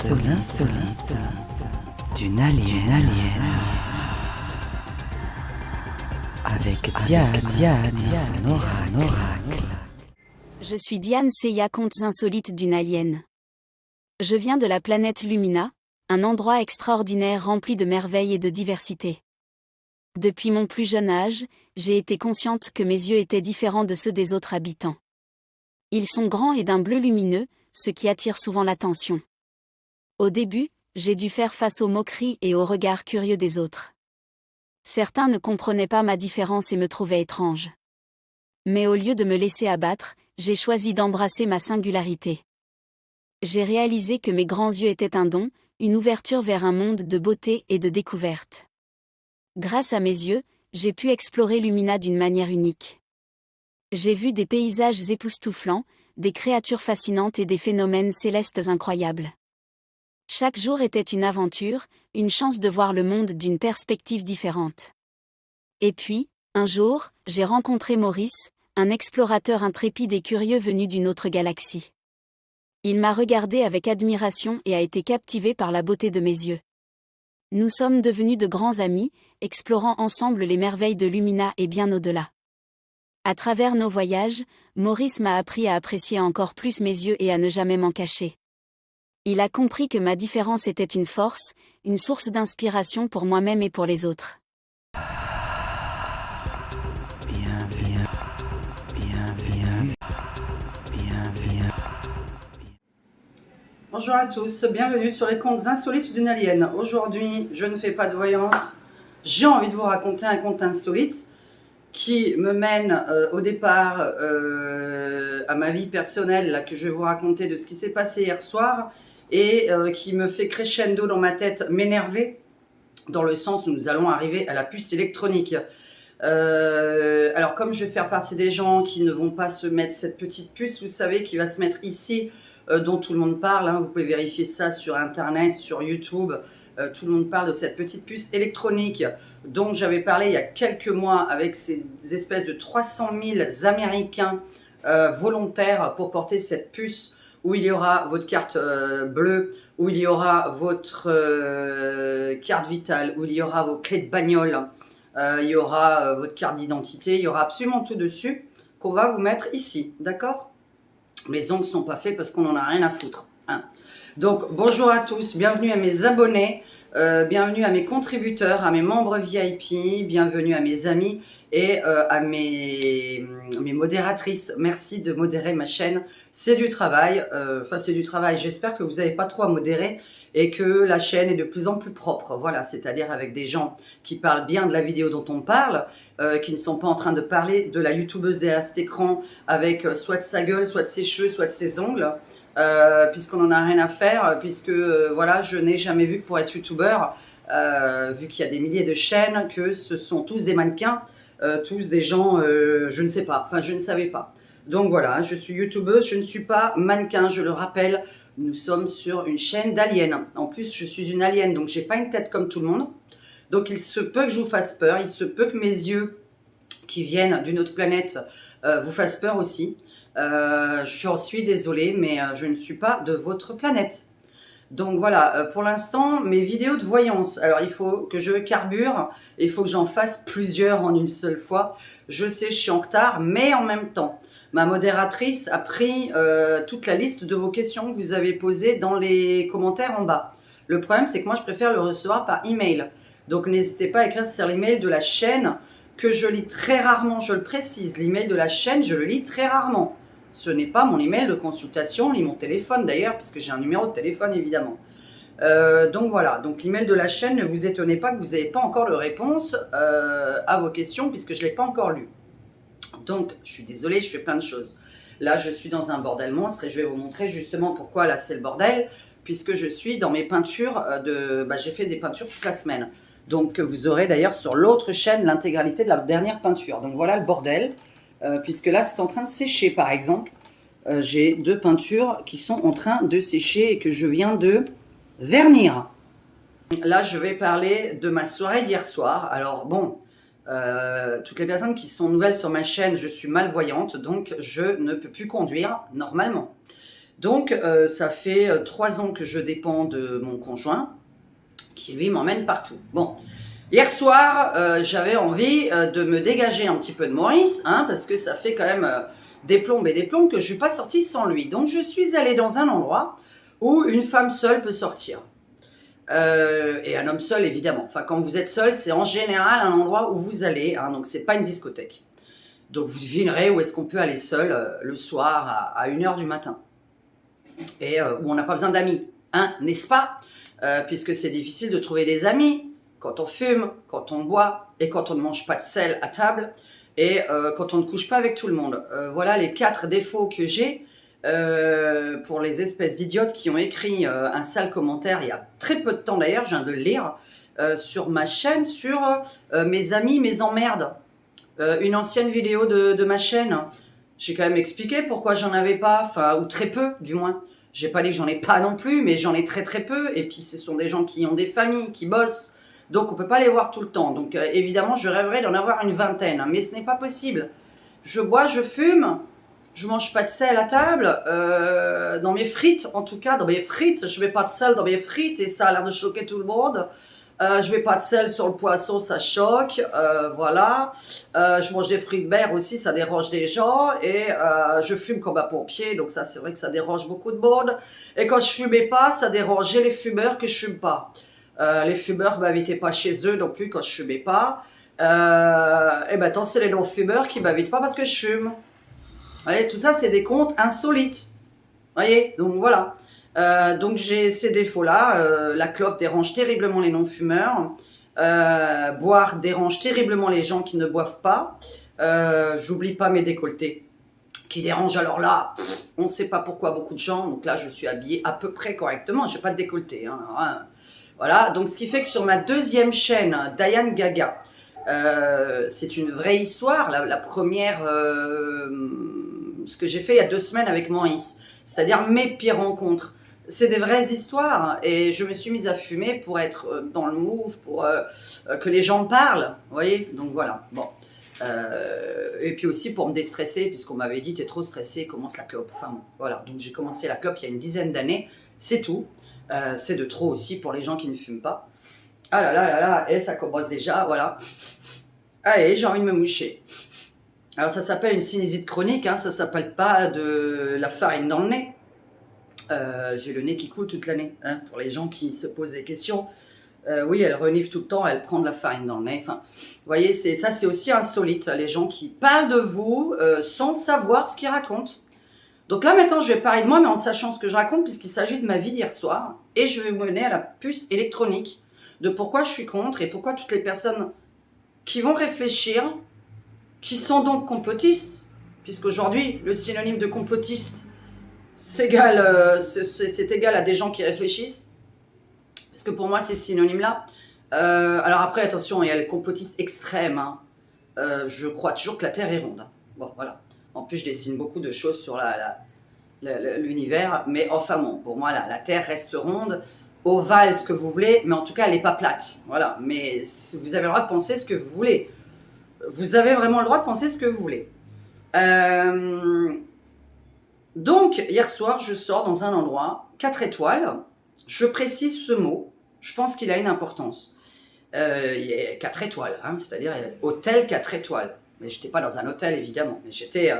insolites d'une alien. Avec Diane et son oracle. Je suis Diane Seya, contes insolites d'une alien. Je viens de la planète Lumina, un endroit extraordinaire rempli de merveilles et de diversité. Depuis mon plus jeune âge, j'ai été consciente que mes yeux étaient différents de ceux des autres habitants. Ils sont grands et d'un bleu lumineux, ce qui attire souvent l'attention. Au début, j'ai dû faire face aux moqueries et aux regards curieux des autres. Certains ne comprenaient pas ma différence et me trouvaient étrange. Mais au lieu de me laisser abattre, j'ai choisi d'embrasser ma singularité. J'ai réalisé que mes grands yeux étaient un don, une ouverture vers un monde de beauté et de découverte. Grâce à mes yeux, j'ai pu explorer Lumina d'une manière unique. J'ai vu des paysages époustouflants, des créatures fascinantes et des phénomènes célestes incroyables. Chaque jour était une aventure, une chance de voir le monde d'une perspective différente. Et puis, un jour, j'ai rencontré Maurice, un explorateur intrépide et curieux venu d'une autre galaxie. Il m'a regardé avec admiration et a été captivé par la beauté de mes yeux. Nous sommes devenus de grands amis, explorant ensemble les merveilles de Lumina et bien au-delà. À travers nos voyages, Maurice m'a appris à apprécier encore plus mes yeux et à ne jamais m'en cacher. Il a compris que ma différence était une force, une source d'inspiration pour moi-même et pour les autres. Bonjour à tous, bienvenue sur les contes insolites d'une alien. Aujourd'hui, je ne fais pas de voyance, j'ai envie de vous raconter un conte insolite qui me mène au départ à ma vie personnelle là, que je vais vous raconter de ce qui s'est passé hier soir et qui me fait crescendo dans ma tête, m'énerver dans le sens où nous allons arriver à la puce électronique. Alors comme je vais faire partie des gens qui ne vont pas se mettre cette petite puce, vous savez, qui va se mettre ici, dont tout le monde parle, hein, vous pouvez vérifier ça sur internet, sur YouTube, tout le monde parle de cette petite puce électronique dont j'avais parlé il y a quelques mois avec ces espèces de 300 000 Américains volontaires pour porter cette puce où il y aura votre carte bleue, où il y aura votre carte vitale, où il y aura vos clés de bagnole, il y aura votre carte d'identité, il y aura absolument tout dessus qu'on va vous mettre ici, d'accord ? Mes ongles ne sont pas faits parce qu'on n'en a rien à foutre. Hein. Donc, bonjour à tous, bienvenue à mes abonnés, bienvenue à mes contributeurs, à mes membres VIP, bienvenue à mes amis et à mes modératrices. Merci de modérer ma chaîne, c'est du travail, c'est du travail, j'espère que vous n'avez pas trop à modérer et que la chaîne est de plus en plus propre, voilà, c'est-à-dire avec des gens qui parlent bien de la vidéo dont on parle, qui ne sont pas en train de parler de la youtubeuse derrière cet écran avec soit de sa gueule, soit de ses cheveux, soit de ses ongles, puisqu'on n'en a rien à faire, puisque voilà, je n'ai jamais vu que pour être youtubeur, vu qu'il y a des milliers de chaînes, que ce sont tous des mannequins, tous des gens, je ne sais pas, enfin je ne savais pas. Donc voilà, je suis youtubeuse, je ne suis pas mannequin, je le rappelle, nous sommes sur une chaîne d'aliens. En plus, je suis une alien, donc j'ai pas une tête comme tout le monde. Donc il se peut que je vous fasse peur, il se peut que mes yeux qui viennent d'une autre planète vous fassent peur aussi. J'en suis désolée, mais je ne suis pas de votre planète. Donc voilà, pour l'instant, mes vidéos de voyance. Alors il faut que je carbure, il faut que j'en fasse plusieurs en une seule fois. Je sais, je suis en retard, mais en même temps, ma modératrice a pris toute la liste de vos questions que vous avez posées dans les commentaires en bas. Le problème, c'est que moi, je préfère le recevoir par email. Donc n'hésitez pas à écrire sur l'email de la chaîne que je lis très rarement, je le précise. L'email de la chaîne, je le lis très rarement. Ce n'est pas mon email de consultation, ni mon téléphone d'ailleurs, puisque j'ai un numéro de téléphone évidemment. Donc voilà, donc l'email de la chaîne, ne vous étonnez pas que vous n'ayez pas encore de réponse à vos questions, puisque je ne l'ai pas encore lu. Donc, je suis désolée, je fais plein de choses. Là, je suis dans un bordel monstre et je vais vous montrer justement pourquoi là c'est le bordel, puisque je suis dans mes peintures j'ai fait des peintures toute la semaine. Donc, vous aurez d'ailleurs sur l'autre chaîne l'intégralité de la dernière peinture. Donc voilà le bordel. Puisque là c'est en train de sécher par exemple, j'ai deux peintures qui sont en train de sécher et que je viens de vernir. Là je vais parler de ma soirée d'hier soir. Alors bon, toutes les personnes qui sont nouvelles sur ma chaîne, je suis malvoyante, donc je ne peux plus conduire normalement. Donc, ça fait 3 ans que je dépends de mon conjoint, qui lui m'emmène partout. Bon, hier soir, j'avais envie de me dégager un petit peu de Maurice, hein, parce que ça fait quand même des plombes et des plombes que je ne suis pas sortie sans lui. Donc, je suis allée dans un endroit où une femme seule peut sortir. Et un homme seul, évidemment. Enfin, quand vous êtes seul, c'est en général un endroit où vous allez, hein, donc c'est pas une discothèque. Donc, vous devinerez où est-ce qu'on peut aller seul le soir à 1h du matin. Et où on n'a pas besoin d'amis, hein, n'est-ce pas? Puisque c'est difficile de trouver des amis quand on fume, quand on boit et quand on ne mange pas de sel à table et quand on ne couche pas avec tout le monde. Voilà les 4 défauts que j'ai pour les espèces d'idiotes qui ont écrit un sale commentaire il y a très peu de temps d'ailleurs, je viens de le lire sur ma chaîne, sur mes amis, mes emmerdes. Une ancienne vidéo de ma chaîne. J'ai quand même expliqué pourquoi j'en avais pas, enfin, ou très peu, du moins. J'ai pas dit que j'en ai pas non plus, mais j'en ai très très peu. Et puis, ce sont des gens qui ont des familles, qui bossent. Donc, on peut pas les voir tout le temps. Donc, évidemment, je rêverais d'en avoir une vingtaine. Mais ce n'est pas possible. Je bois, je fume. Je mange pas de sel à table. Dans mes frites, en tout cas, dans mes frites, je mets pas de sel dans mes frites. Et ça a l'air de choquer tout le monde. Je mets pas de sel sur le poisson, ça choque, voilà. Je mange des fruits de mer aussi, ça dérange des gens. Et je fume comme un pompier, donc ça c'est vrai que ça dérange beaucoup de monde. Et quand je fumais pas, ça dérangeait les fumeurs que je fume pas. Les fumeurs m'invitaient pas chez eux non plus quand je fumais pas. Et maintenant c'est les non-fumeurs qui m'invitent pas parce que je fume. Vous voyez, tout ça c'est des comptes insolites. Vous voyez, donc voilà. Donc j'ai ces défauts-là. La clope dérange terriblement les non-fumeurs. Boire dérange terriblement les gens qui ne boivent pas. J'oublie pas mes décolletés qui dérangent. Alors là, on ne sait pas pourquoi beaucoup de gens. Donc là, je suis habillée à peu près correctement. J'ai pas de décolleté. Hein. Voilà. Donc ce qui fait que sur ma deuxième chaîne, Diane Gaga, c'est une vraie histoire. La première, ce que j'ai fait il y a 2 semaines avec Maurice, c'est-à-dire mes pires rencontres. C'est des vraies histoires et je me suis mise à fumer pour être dans le move, pour que les gens parlent, vous voyez. Donc voilà, bon. Et puis aussi pour me déstresser, puisqu'on m'avait dit « t'es trop stressé, commence la clope ». Enfin bon, voilà, donc j'ai commencé la clope il y a une dizaine d'années, c'est tout. C'est de trop aussi pour les gens qui ne fument pas. Ah là là là là, et ça commence déjà, voilà. Allez, j'ai envie de me moucher. Alors ça s'appelle une sinusite chronique, hein, ça s'appelle pas de la farine dans le nez. J'ai le nez qui coule toute l'année, hein, pour les gens qui se posent des questions. Oui, elle renifle tout le temps, elle prend de la farine dans le nez. Enfin, vous voyez, ça c'est aussi insolite, les gens qui parlent de vous sans savoir ce qu'ils racontent. Donc là maintenant je vais parler de moi, mais en sachant ce que je raconte, puisqu'il s'agit de ma vie d'hier soir, et je vais vous mener à la puce électronique, de pourquoi je suis contre, et pourquoi toutes les personnes qui vont réfléchir, qui sont donc complotistes, puisqu'aujourd'hui le synonyme de complotiste, c'est égal à des gens qui réfléchissent, parce que pour moi c'est ce synonyme-là. Alors après, attention, il y a les complotistes extrêmes. Hein. Je crois toujours que la Terre est ronde. Bon, voilà. En plus, je dessine beaucoup de choses sur l'univers, mais enfin bon, pour moi, la Terre reste ronde, ovale, ce que vous voulez, mais en tout cas, elle n'est pas plate. Voilà. Mais vous avez le droit de penser ce que vous voulez. Vous avez vraiment le droit de penser ce que vous voulez. Donc, hier soir, je sors dans un endroit, 4 étoiles. Je précise ce mot, je pense qu'il a une importance. Il y a 4 étoiles, hein, c'est-à-dire hôtel 4 étoiles. Mais je n'étais pas dans un hôtel, évidemment, mais j'étais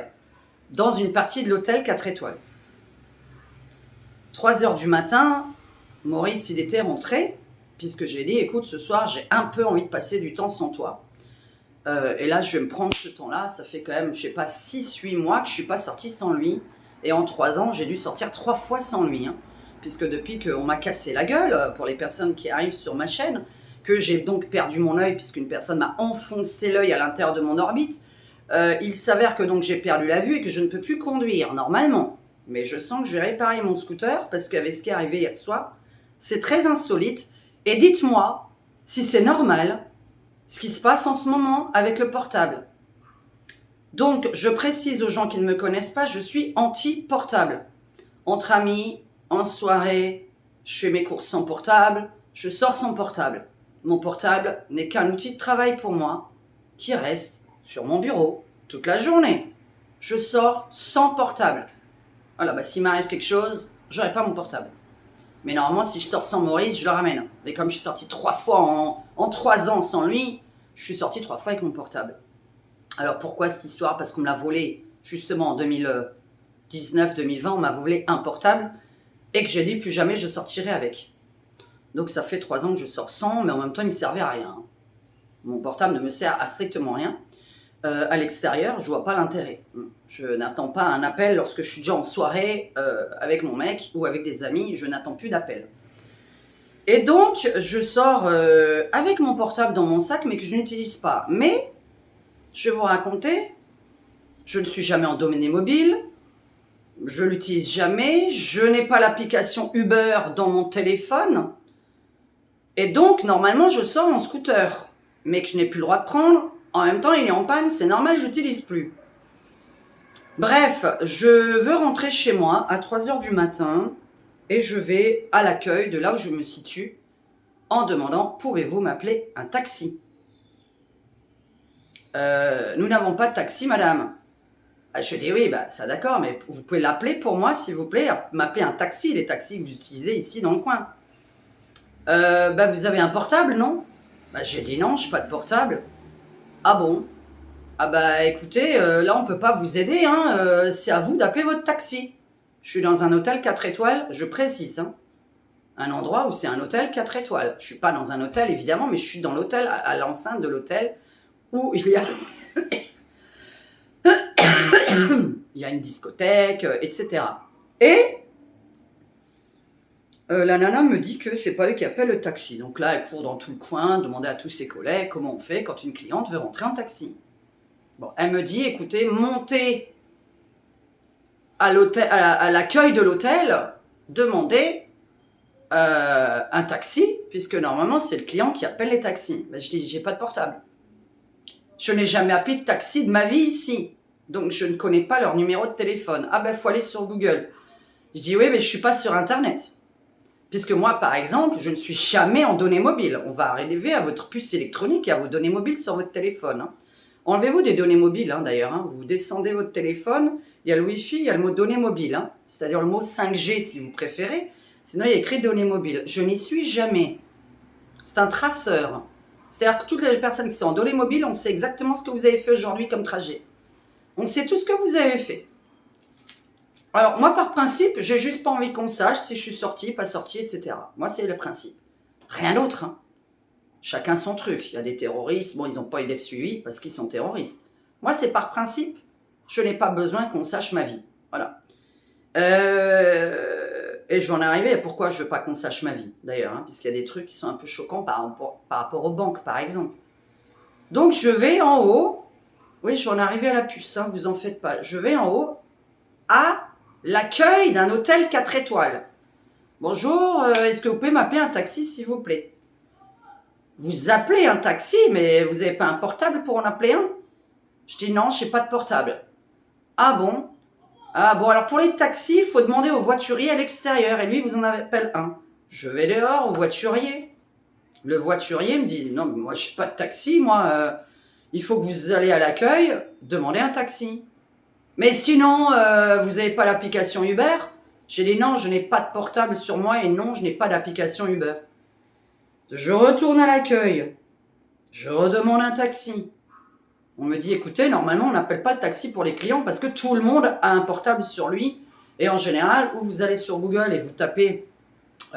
dans une partie de l'hôtel 4 étoiles. 3 heures du matin, Maurice, il était rentré, puisque j'ai dit, écoute, ce soir, j'ai un peu envie de passer du temps sans toi. Et là, je vais me prendre ce temps-là, ça fait quand même, je sais pas, 6-8 mois que je ne suis pas sortie sans lui. Et en 3 ans, j'ai dû sortir 3 fois sans lui, hein, puisque depuis qu'on m'a cassé la gueule, pour les personnes qui arrivent sur ma chaîne, que j'ai donc perdu mon œil, puisqu'une personne m'a enfoncé l'œil à l'intérieur de mon orbite, il s'avère que donc j'ai perdu la vue et que je ne peux plus conduire, normalement. Mais je sens que je vais réparer mon scooter, parce qu'avec ce qui est arrivé hier soir, c'est très insolite. Et dites-moi si c'est normal, ce qui se passe en ce moment avec le portable. Donc, je précise aux gens qui ne me connaissent pas, je suis anti-portable. Entre amis, en soirée, je fais mes courses sans portable, je sors sans portable. Mon portable n'est qu'un outil de travail pour moi, qui reste sur mon bureau toute la journée. Je sors sans portable. Voilà, bah, s'il m'arrive quelque chose, j'aurai pas mon portable. Mais normalement, si je sors sans Maurice, je le ramène. Mais comme je suis sortie 3 fois en 3 ans sans lui, je suis sortie 3 fois avec mon portable. Alors pourquoi cette histoire? Parce qu'on me l'a volé justement en 2019-2020, on m'a volé un portable et que j'ai dit plus jamais je sortirai avec. Donc ça fait 3 ans que je sors sans, mais en même temps il me servait à rien. Mon portable ne me sert à strictement rien. À l'extérieur, je vois pas l'intérêt. Je n'attends pas un appel lorsque je suis déjà en soirée avec mon mec ou avec des amis, je n'attends plus d'appel. Et donc, je sors avec mon portable dans mon sac, mais que je n'utilise pas. Mais, je vais vous raconter, je ne suis jamais en domaine mobile, je l'utilise jamais, je n'ai pas l'application Uber dans mon téléphone, et donc, normalement, je sors en scooter, mais que je n'ai plus le droit de prendre. En même temps, il est en panne, c'est normal, je l'utilise plus. Bref, je veux rentrer chez moi à 3h du matin et je vais à l'accueil de là où je me situe en demandant « Pouvez-vous m'appeler un taxi ?» Nous n'avons pas de taxi, madame. Je dis « Oui, bah, ça d'accord, mais vous pouvez l'appeler pour moi, s'il vous plaît, m'appeler un taxi, les taxis que vous utilisez ici dans le coin. » Bah, vous avez un portable, non? Bah, j'ai dit « Non, je n'ai pas de portable. » Ah bon? Ah bah écoutez, là on peut pas vous aider, hein, c'est à vous d'appeler votre taxi. Je suis dans un hôtel 4 étoiles, je précise, hein. Un endroit où c'est un hôtel 4 étoiles. Je suis pas dans un hôtel évidemment, mais je suis dans l'hôtel, à l'enceinte de l'hôtel, où il y a... il y a une discothèque, etc. Et la nana me dit que c'est pas eux qui appellent le taxi. Donc là, elle court dans tout le coin, demander à tous ses collègues comment on fait quand une cliente veut rentrer en taxi. Bon, elle me dit, écoutez, montez à l'hôtel, à l'accueil de l'hôtel, demandez un taxi, puisque normalement c'est le client qui appelle les taxis. Ben, je dis, j'ai pas de portable. Je n'ai jamais appelé de taxi de ma vie ici, donc je ne connais pas leur numéro de téléphone. Ah ben, faut aller sur Google. Je dis, oui, mais je suis pas sur Internet. Puisque moi, par exemple, je ne suis jamais en données mobiles. On va arriver à votre puce électronique et à vos données mobiles sur votre téléphone, hein. Enlevez-vous des données mobiles, hein, d'ailleurs. Hein. Vous descendez votre téléphone, il y a le Wi-Fi, il y a le mot données mobiles. Hein. C'est-à-dire le mot 5G, si vous préférez. Sinon, il y a écrit données mobiles. Je n'y suis jamais. C'est un traceur. C'est-à-dire que toutes les personnes qui sont en données mobiles, on sait exactement ce que vous avez fait aujourd'hui comme trajet. On sait tout ce que vous avez fait. Alors, moi, par principe, j'ai juste pas envie qu'on sache si je suis sorti, pas sorti, etc. Moi, c'est le principe. Rien d'autre, hein. Chacun son truc. Il y a des terroristes, bon, ils n'ont pas eu d'être suivis parce qu'ils sont terroristes. Moi, c'est par principe, je n'ai pas besoin qu'on sache ma vie. Voilà. Et je vais en arriver à pourquoi je veux pas qu'on sache ma vie, d'ailleurs, hein, puisqu'il y a des trucs qui sont un peu choquants par rapport aux banques, par exemple. Donc, je vais en haut. Oui, je vais en arriver à la puce, hein, vous en faites pas. Je vais en haut à l'accueil d'un hôtel 4 étoiles. Bonjour, est-ce que vous pouvez m'appeler un taxi, s'il vous plaît? Vous appelez un taxi, mais vous n'avez pas un portable pour en appeler un? Je dis non, je n'ai pas de portable. Ah bon? Ah bon, alors pour les taxis, il faut demander au voiturier à l'extérieur, et lui, vous en appelle un. Je vais dehors au voiturier. Le voiturier me dit, non, mais moi, je n'ai pas de taxi, moi, il faut que vous allez à l'accueil, demander un taxi. Mais sinon, vous n'avez pas l'application Uber? J'ai dit non, je n'ai pas de portable sur moi, et non, je n'ai pas d'application Uber. Je retourne à l'accueil. Je redemande un taxi. On me dit, écoutez, normalement, on n'appelle pas le taxi pour les clients parce que tout le monde a un portable sur lui. Et en général, ou vous allez sur Google et vous tapez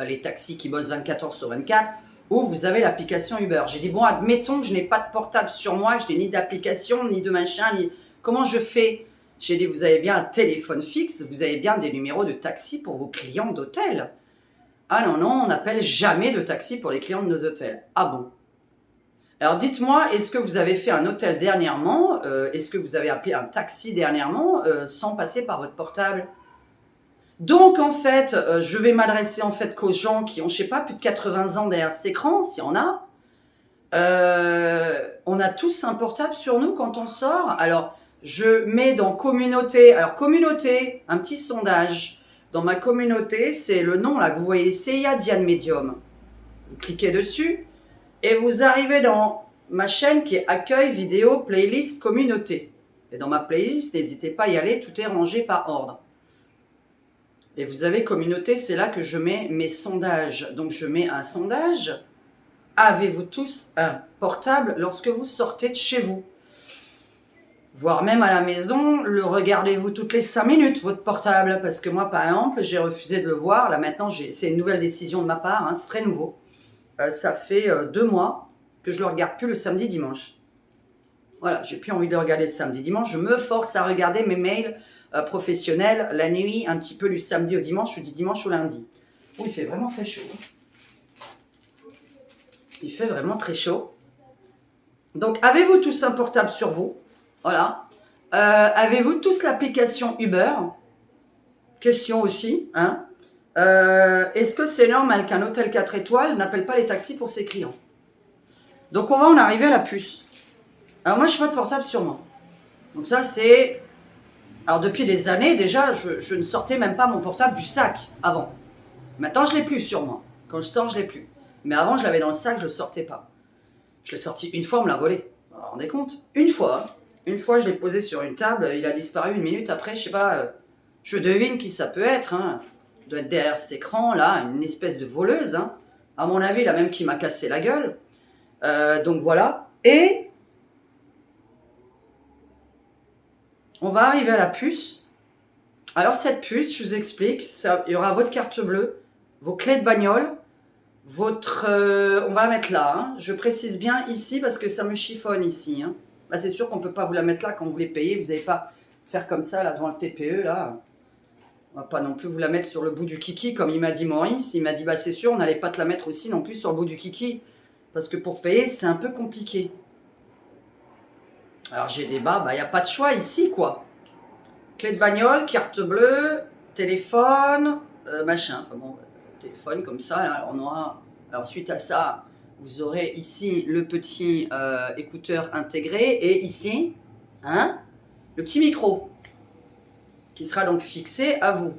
les taxis qui bossent 24 heures sur 24, ou vous avez l'application Uber. J'ai dit, bon, admettons que je n'ai pas de portable sur moi, que je n'ai ni d'application, ni de machin, ni... Comment je fais? J'ai dit, vous avez bien un téléphone fixe, vous avez bien des numéros de taxi pour vos clients d'hôtel. Ah non, non, on n'appelle jamais de taxi pour les clients de nos hôtels. Ah bon? Alors dites-moi, est-ce que vous avez fait un hôtel dernièrement? Est-ce que vous avez appelé un taxi dernièrement sans passer par votre portable? Donc en fait, je vais m'adresser en fait qu'aux gens qui ont, je sais pas, plus de 80 ans derrière cet écran, si on a. On a tous un portable sur nous quand on sort. Alors, je mets dans communauté. Alors communauté, un petit sondage. Dans ma communauté, c'est le nom là que vous voyez, CIA Diane Medium. Vous cliquez dessus et vous arrivez dans ma chaîne qui est accueil, vidéo, playlist, communauté. Et dans ma playlist, n'hésitez pas à y aller, tout est rangé par ordre. Et vous avez communauté, c'est là que je mets mes sondages. Donc je mets un sondage. Avez-vous tous un portable lorsque vous sortez de chez vous? Voire même à la maison, le regardez-vous toutes les 5 minutes, votre portable? Parce que moi, par exemple, j'ai refusé de le voir. Là, maintenant, c'est une nouvelle décision de ma part, hein, c'est très nouveau. Ça fait 2 mois que je ne le regarde plus le samedi, dimanche. Voilà, j'ai plus envie de le regarder le samedi, dimanche. Je me force à regarder mes mails professionnels la nuit, un petit peu du samedi au dimanche, ou du dimanche au lundi. Oh, il fait vraiment très chaud. Il fait vraiment très chaud. Donc, avez-vous tous un portable sur vous? Voilà. Avez-vous tous l'application Uber? Question aussi. Hein. Est-ce que c'est normal qu'un hôtel 4 étoiles n'appelle pas les taxis pour ses clients? Donc, on va en arriver à la puce. Alors, moi, je n'ai pas de portable sur moi. Donc, ça, c'est... Alors, depuis des années, déjà, je ne sortais même pas mon portable du sac avant. Maintenant, je ne l'ai plus sur moi. Quand je sors, je ne l'ai plus. Mais avant, je l'avais dans le sac, je ne le sortais pas. Je l'ai sorti une fois, on me l'a volé. Vous vous rendez compte? Une fois, je l'ai posé sur une table, il a disparu 1 minute après, je sais pas, je devine qui ça peut être. Hein. Il doit être derrière cet écran, là, une espèce de voleuse. Hein. À mon avis, la même qui m'a cassé la gueule. Donc voilà. Et on va arriver à la puce. Alors cette puce, je vous explique, il y aura votre carte bleue, vos clés de bagnole, votre... on va la mettre là, hein. Je précise bien ici parce que ça me chiffonne ici. Hein. Là, c'est sûr qu'on ne peut pas vous la mettre là quand vous les payez. Vous n'allez pas faire comme ça là devant le TPE. Là. On va pas non plus vous la mettre sur le bout du kiki comme il m'a dit Maurice. Il m'a dit, bah c'est sûr, on n'allait pas te la mettre aussi non plus sur le bout du kiki. Parce que pour payer, c'est un peu compliqué. Alors j'ai des bas, il n'y a pas de choix ici quoi. Clé de bagnole, carte bleue, téléphone, machin. Enfin bon, téléphone comme ça, là, on aura... Alors suite à ça, vous aurez ici le petit écouteur intégré et ici, hein, le petit micro qui sera donc fixé à vous.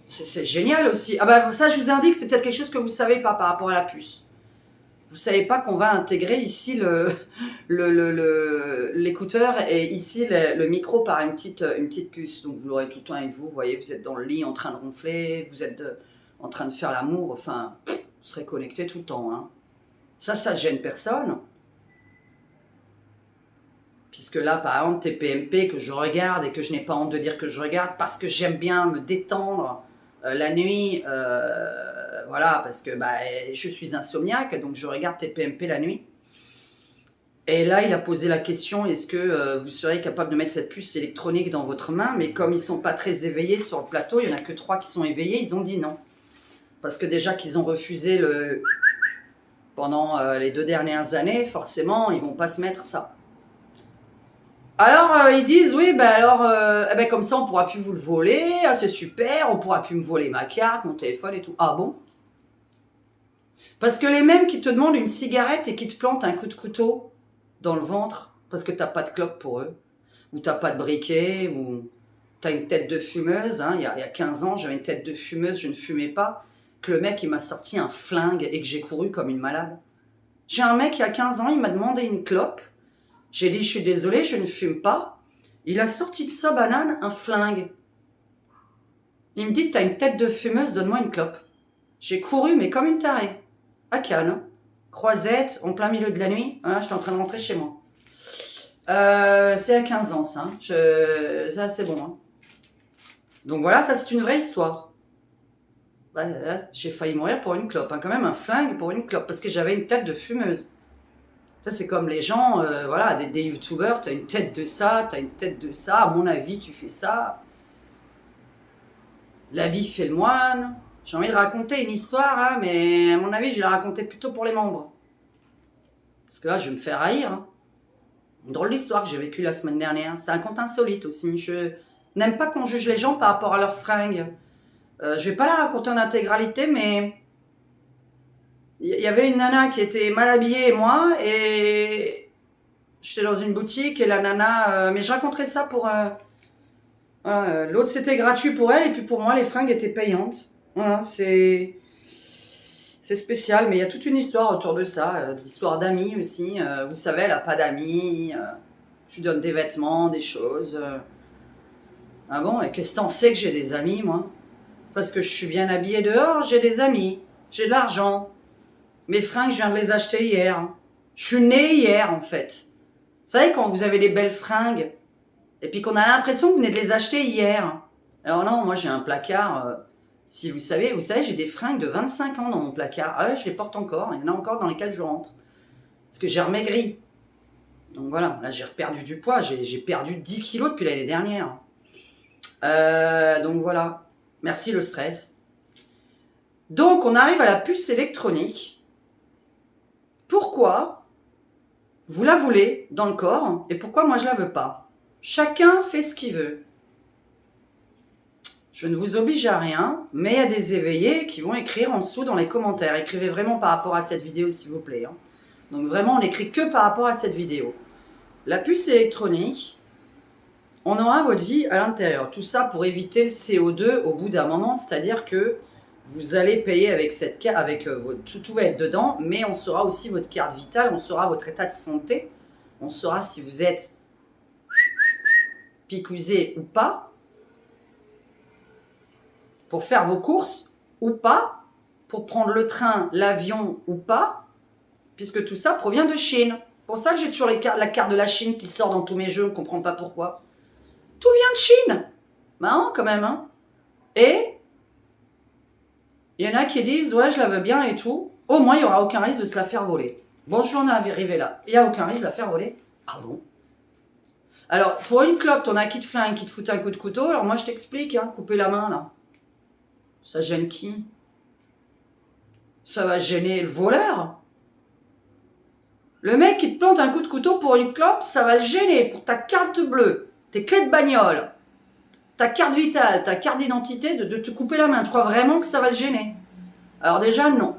C'est génial aussi. Ah bah ça, je vous indique, c'est peut-être quelque chose que vous ne savez pas par rapport à la puce. Vous ne savez pas qu'on va intégrer ici l'écouteur et ici le micro par une petite puce. Donc vous l'aurez tout le temps avec vous. Vous voyez, vous êtes dans le lit en train de ronfler, vous êtes en train de faire l'amour. Enfin, vous serez connecté tout le temps. Hein. Ça gêne personne. Puisque là, par exemple, TPMP que je regarde et que je n'ai pas honte de dire que je regarde parce que j'aime bien me détendre la nuit. Voilà, parce que je suis insomniaque, donc je regarde TPMP la nuit. Et là, il a posé la question, est-ce que vous seriez capable de mettre cette puce électronique dans votre main? Mais comme ils ne sont pas très éveillés sur le plateau, il n'y en a que 3 qui sont éveillés, ils ont dit non. Parce que déjà qu'ils ont refusé pendant les 2 dernières années, forcément, ils ne vont pas se mettre ça. Alors, ils disent, oui, comme ça, on ne pourra plus vous le voler, ah, c'est super, on ne pourra plus me voler ma carte, mon téléphone et tout. Ah bon? Parce que les mêmes qui te demandent une cigarette et qui te plantent un coup de couteau dans le ventre, parce que tu n'as pas de clope pour eux, ou tu n'as pas de briquet, ou tu as une tête de fumeuse, hein, il y a 15 ans, j'avais une tête de fumeuse, je ne fumais pas, que le mec, il m'a sorti un flingue et que j'ai couru comme une malade. J'ai un mec, il y a 15 ans, il m'a demandé une clope. J'ai dit, je suis désolé, je ne fume pas. Il a sorti de sa banane un flingue. Il me dit, t'as une tête de fumeuse, donne-moi une clope. J'ai couru, mais comme une tarée. À Cannes, Croisette, en plein milieu de la nuit. Hein, j'étais en train de rentrer chez moi. C'est à 15 ans, ça. Ça, c'est bon. Hein. Donc voilà, ça, c'est une vraie histoire. J'ai failli mourir pour une clope. Hein. Quand même, un flingue pour une clope, parce que j'avais une tête de fumeuse. Ça, c'est comme les gens, voilà, des youtubeurs, t'as une tête de ça, t'as une tête de ça, à mon avis, tu fais ça. L'habit fait le moine. J'ai envie de raconter une histoire, là, mais à mon avis, je vais la raconter plutôt pour les membres. Parce que là, je vais me faire haïr. Hein. Une drôle d'histoire que j'ai vécue la semaine dernière. C'est un conte insolite aussi. Je n'aime pas qu'on juge les gens par rapport à leurs fringues. Je vais pas la raconter en intégralité, mais... Il y avait une nana qui était mal habillée et moi, et j'étais dans une boutique et la nana... mais je raconterai ça pour... l'autre c'était gratuit pour elle et puis pour moi les fringues étaient payantes. Voilà, c'est spécial, mais il y a toute une histoire autour de ça, l'histoire d'amis aussi. Vous savez, elle n'a pas d'amis, je lui donne des vêtements, des choses. Ah bon, et qu'est-ce que t'en sais que j'ai des amis, moi? Parce que je suis bien habillée dehors, j'ai des amis, j'ai de l'argent. Mes fringues, je viens de les acheter hier. Je suis née hier, en fait. Vous savez, quand vous avez des belles fringues, et puis qu'on a l'impression que vous venez de les acheter hier. Alors non, moi j'ai un placard, si vous savez, j'ai des fringues de 25 ans dans mon placard. Ah ouais, je les porte encore, il y en a encore dans lesquelles je rentre. Parce que j'ai remaigri. Donc voilà, là j'ai perdu du poids, j'ai perdu 10 kilos depuis l'année dernière. Donc voilà, merci le stress. Donc on arrive à la puce électronique. Pourquoi vous la voulez dans le corps et pourquoi moi je la veux pas? Chacun fait ce qu'il veut. Je ne vous oblige à rien, mais il y a des éveillés qui vont écrire en dessous dans les commentaires. Écrivez vraiment par rapport à cette vidéo s'il vous plaît. Donc vraiment on n'écrit que par rapport à cette vidéo. La puce électronique, on aura votre vie à l'intérieur. Tout ça pour éviter le CO2 au bout d'un moment, c'est-à-dire que vous allez payer avec cette carte, tout va être dedans, mais on saura aussi votre carte vitale, on saura votre état de santé, on saura si vous êtes picousé ou pas, pour faire vos courses ou pas, pour prendre le train, l'avion ou pas, puisque tout ça provient de Chine. Pour ça que j'ai toujours la carte de la Chine qui sort dans tous mes jeux, on ne comprend pas pourquoi. Tout vient de Chine. Marrant quand même, hein. Et il y en a qui disent, ouais, je la veux bien et tout. Au moins, il n'y aura aucun risque de se la faire voler. Bon, je l'en ai arrivé là. Il n'y a aucun risque de la faire voler. Ah bon? Alors, pour une clope, t'en as qui te flingue, qui te fout un coup de couteau. Alors moi, je t'explique, hein, couper la main, là. Ça gêne qui? Ça va gêner le voleur. Le mec qui te plante un coup de couteau pour une clope, ça va le gêner pour ta carte bleue, tes clés de bagnole, ta carte vitale, ta carte d'identité, de te couper la main. Tu crois vraiment que ça va le gêner? Alors déjà, non.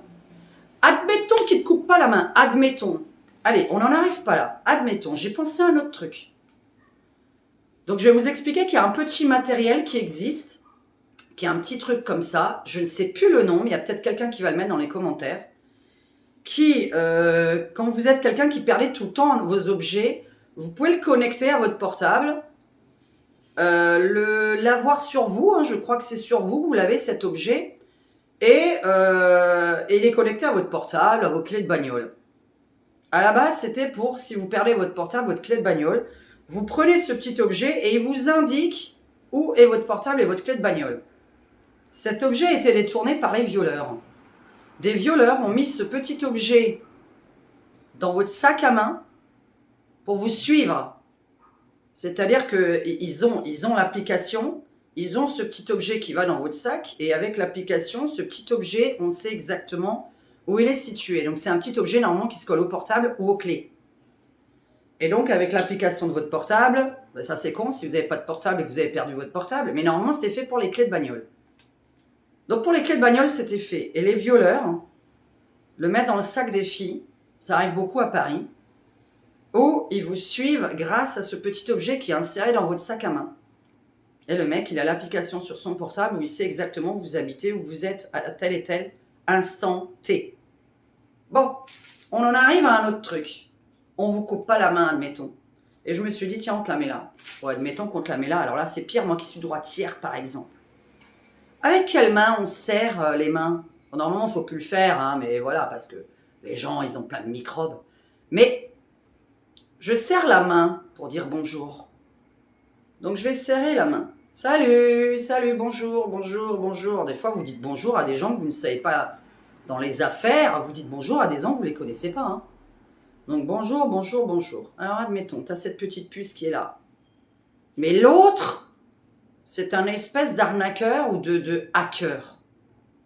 Admettons qu'il ne te coupe pas la main. Admettons. Allez, on n'en arrive pas là. Admettons. J'ai pensé à un autre truc. Donc, je vais vous expliquer qu'il y a un petit matériel qui existe, qui est un petit truc comme ça. Je ne sais plus le nom, mais il y a peut-être quelqu'un qui va le mettre dans les commentaires. Qui, quand vous êtes quelqu'un qui perdait tout le temps vos objets, vous pouvez le connecter à votre portable, l'avoir sur vous, hein, je crois que c'est sur vous que vous l'avez cet objet, et il est connecté à votre portable, à vos clés de bagnole. À la base, c'était pour, si vous perdez votre portable, votre clé de bagnole, vous prenez ce petit objet et il vous indique où est votre portable et votre clé de bagnole. Cet objet a été détourné par les violeurs. Des violeurs ont mis ce petit objet dans votre sac à main pour vous suivre. C'est-à-dire qu'ils ont l'application, ils ont ce petit objet qui va dans votre sac, et avec l'application, ce petit objet, on sait exactement où il est situé. Donc c'est un petit objet normalement qui se colle au portable ou aux clés. Et donc avec l'application de votre portable, ben ça c'est con si vous n'avez pas de portable et que vous avez perdu votre portable, mais normalement c'était fait pour les clés de bagnole. Donc pour les clés de bagnole, c'était fait. Et les violeurs le mettent dans le sac des filles, ça arrive beaucoup à Paris, où ils vous suivent grâce à ce petit objet qui est inséré dans votre sac à main. Et le mec, il a l'application sur son portable où il sait exactement où vous habitez, où vous êtes à tel et tel instant T. Bon, on en arrive à un autre truc. On vous coupe pas la main, admettons. Et je me suis dit, tiens, on te la met là. Bon, admettons qu'on te la met là. Alors là, c'est pire, moi qui suis droitière, par exemple. Avec quelle main on serre les mains? Bon, normalement, il ne faut plus le faire, hein, mais voilà, parce que les gens, ils ont plein de microbes. Mais je serre la main pour dire bonjour. Donc, je vais serrer la main. Salut, salut, bonjour, bonjour, bonjour. Des fois, vous dites bonjour à des gens que vous ne savez pas dans les affaires. Vous dites bonjour à des gens que vous ne les connaissez pas. Hein. Donc, bonjour, bonjour, bonjour. Alors, admettons, tu as cette petite puce qui est là. Mais l'autre, c'est un espèce d'arnaqueur ou de hacker.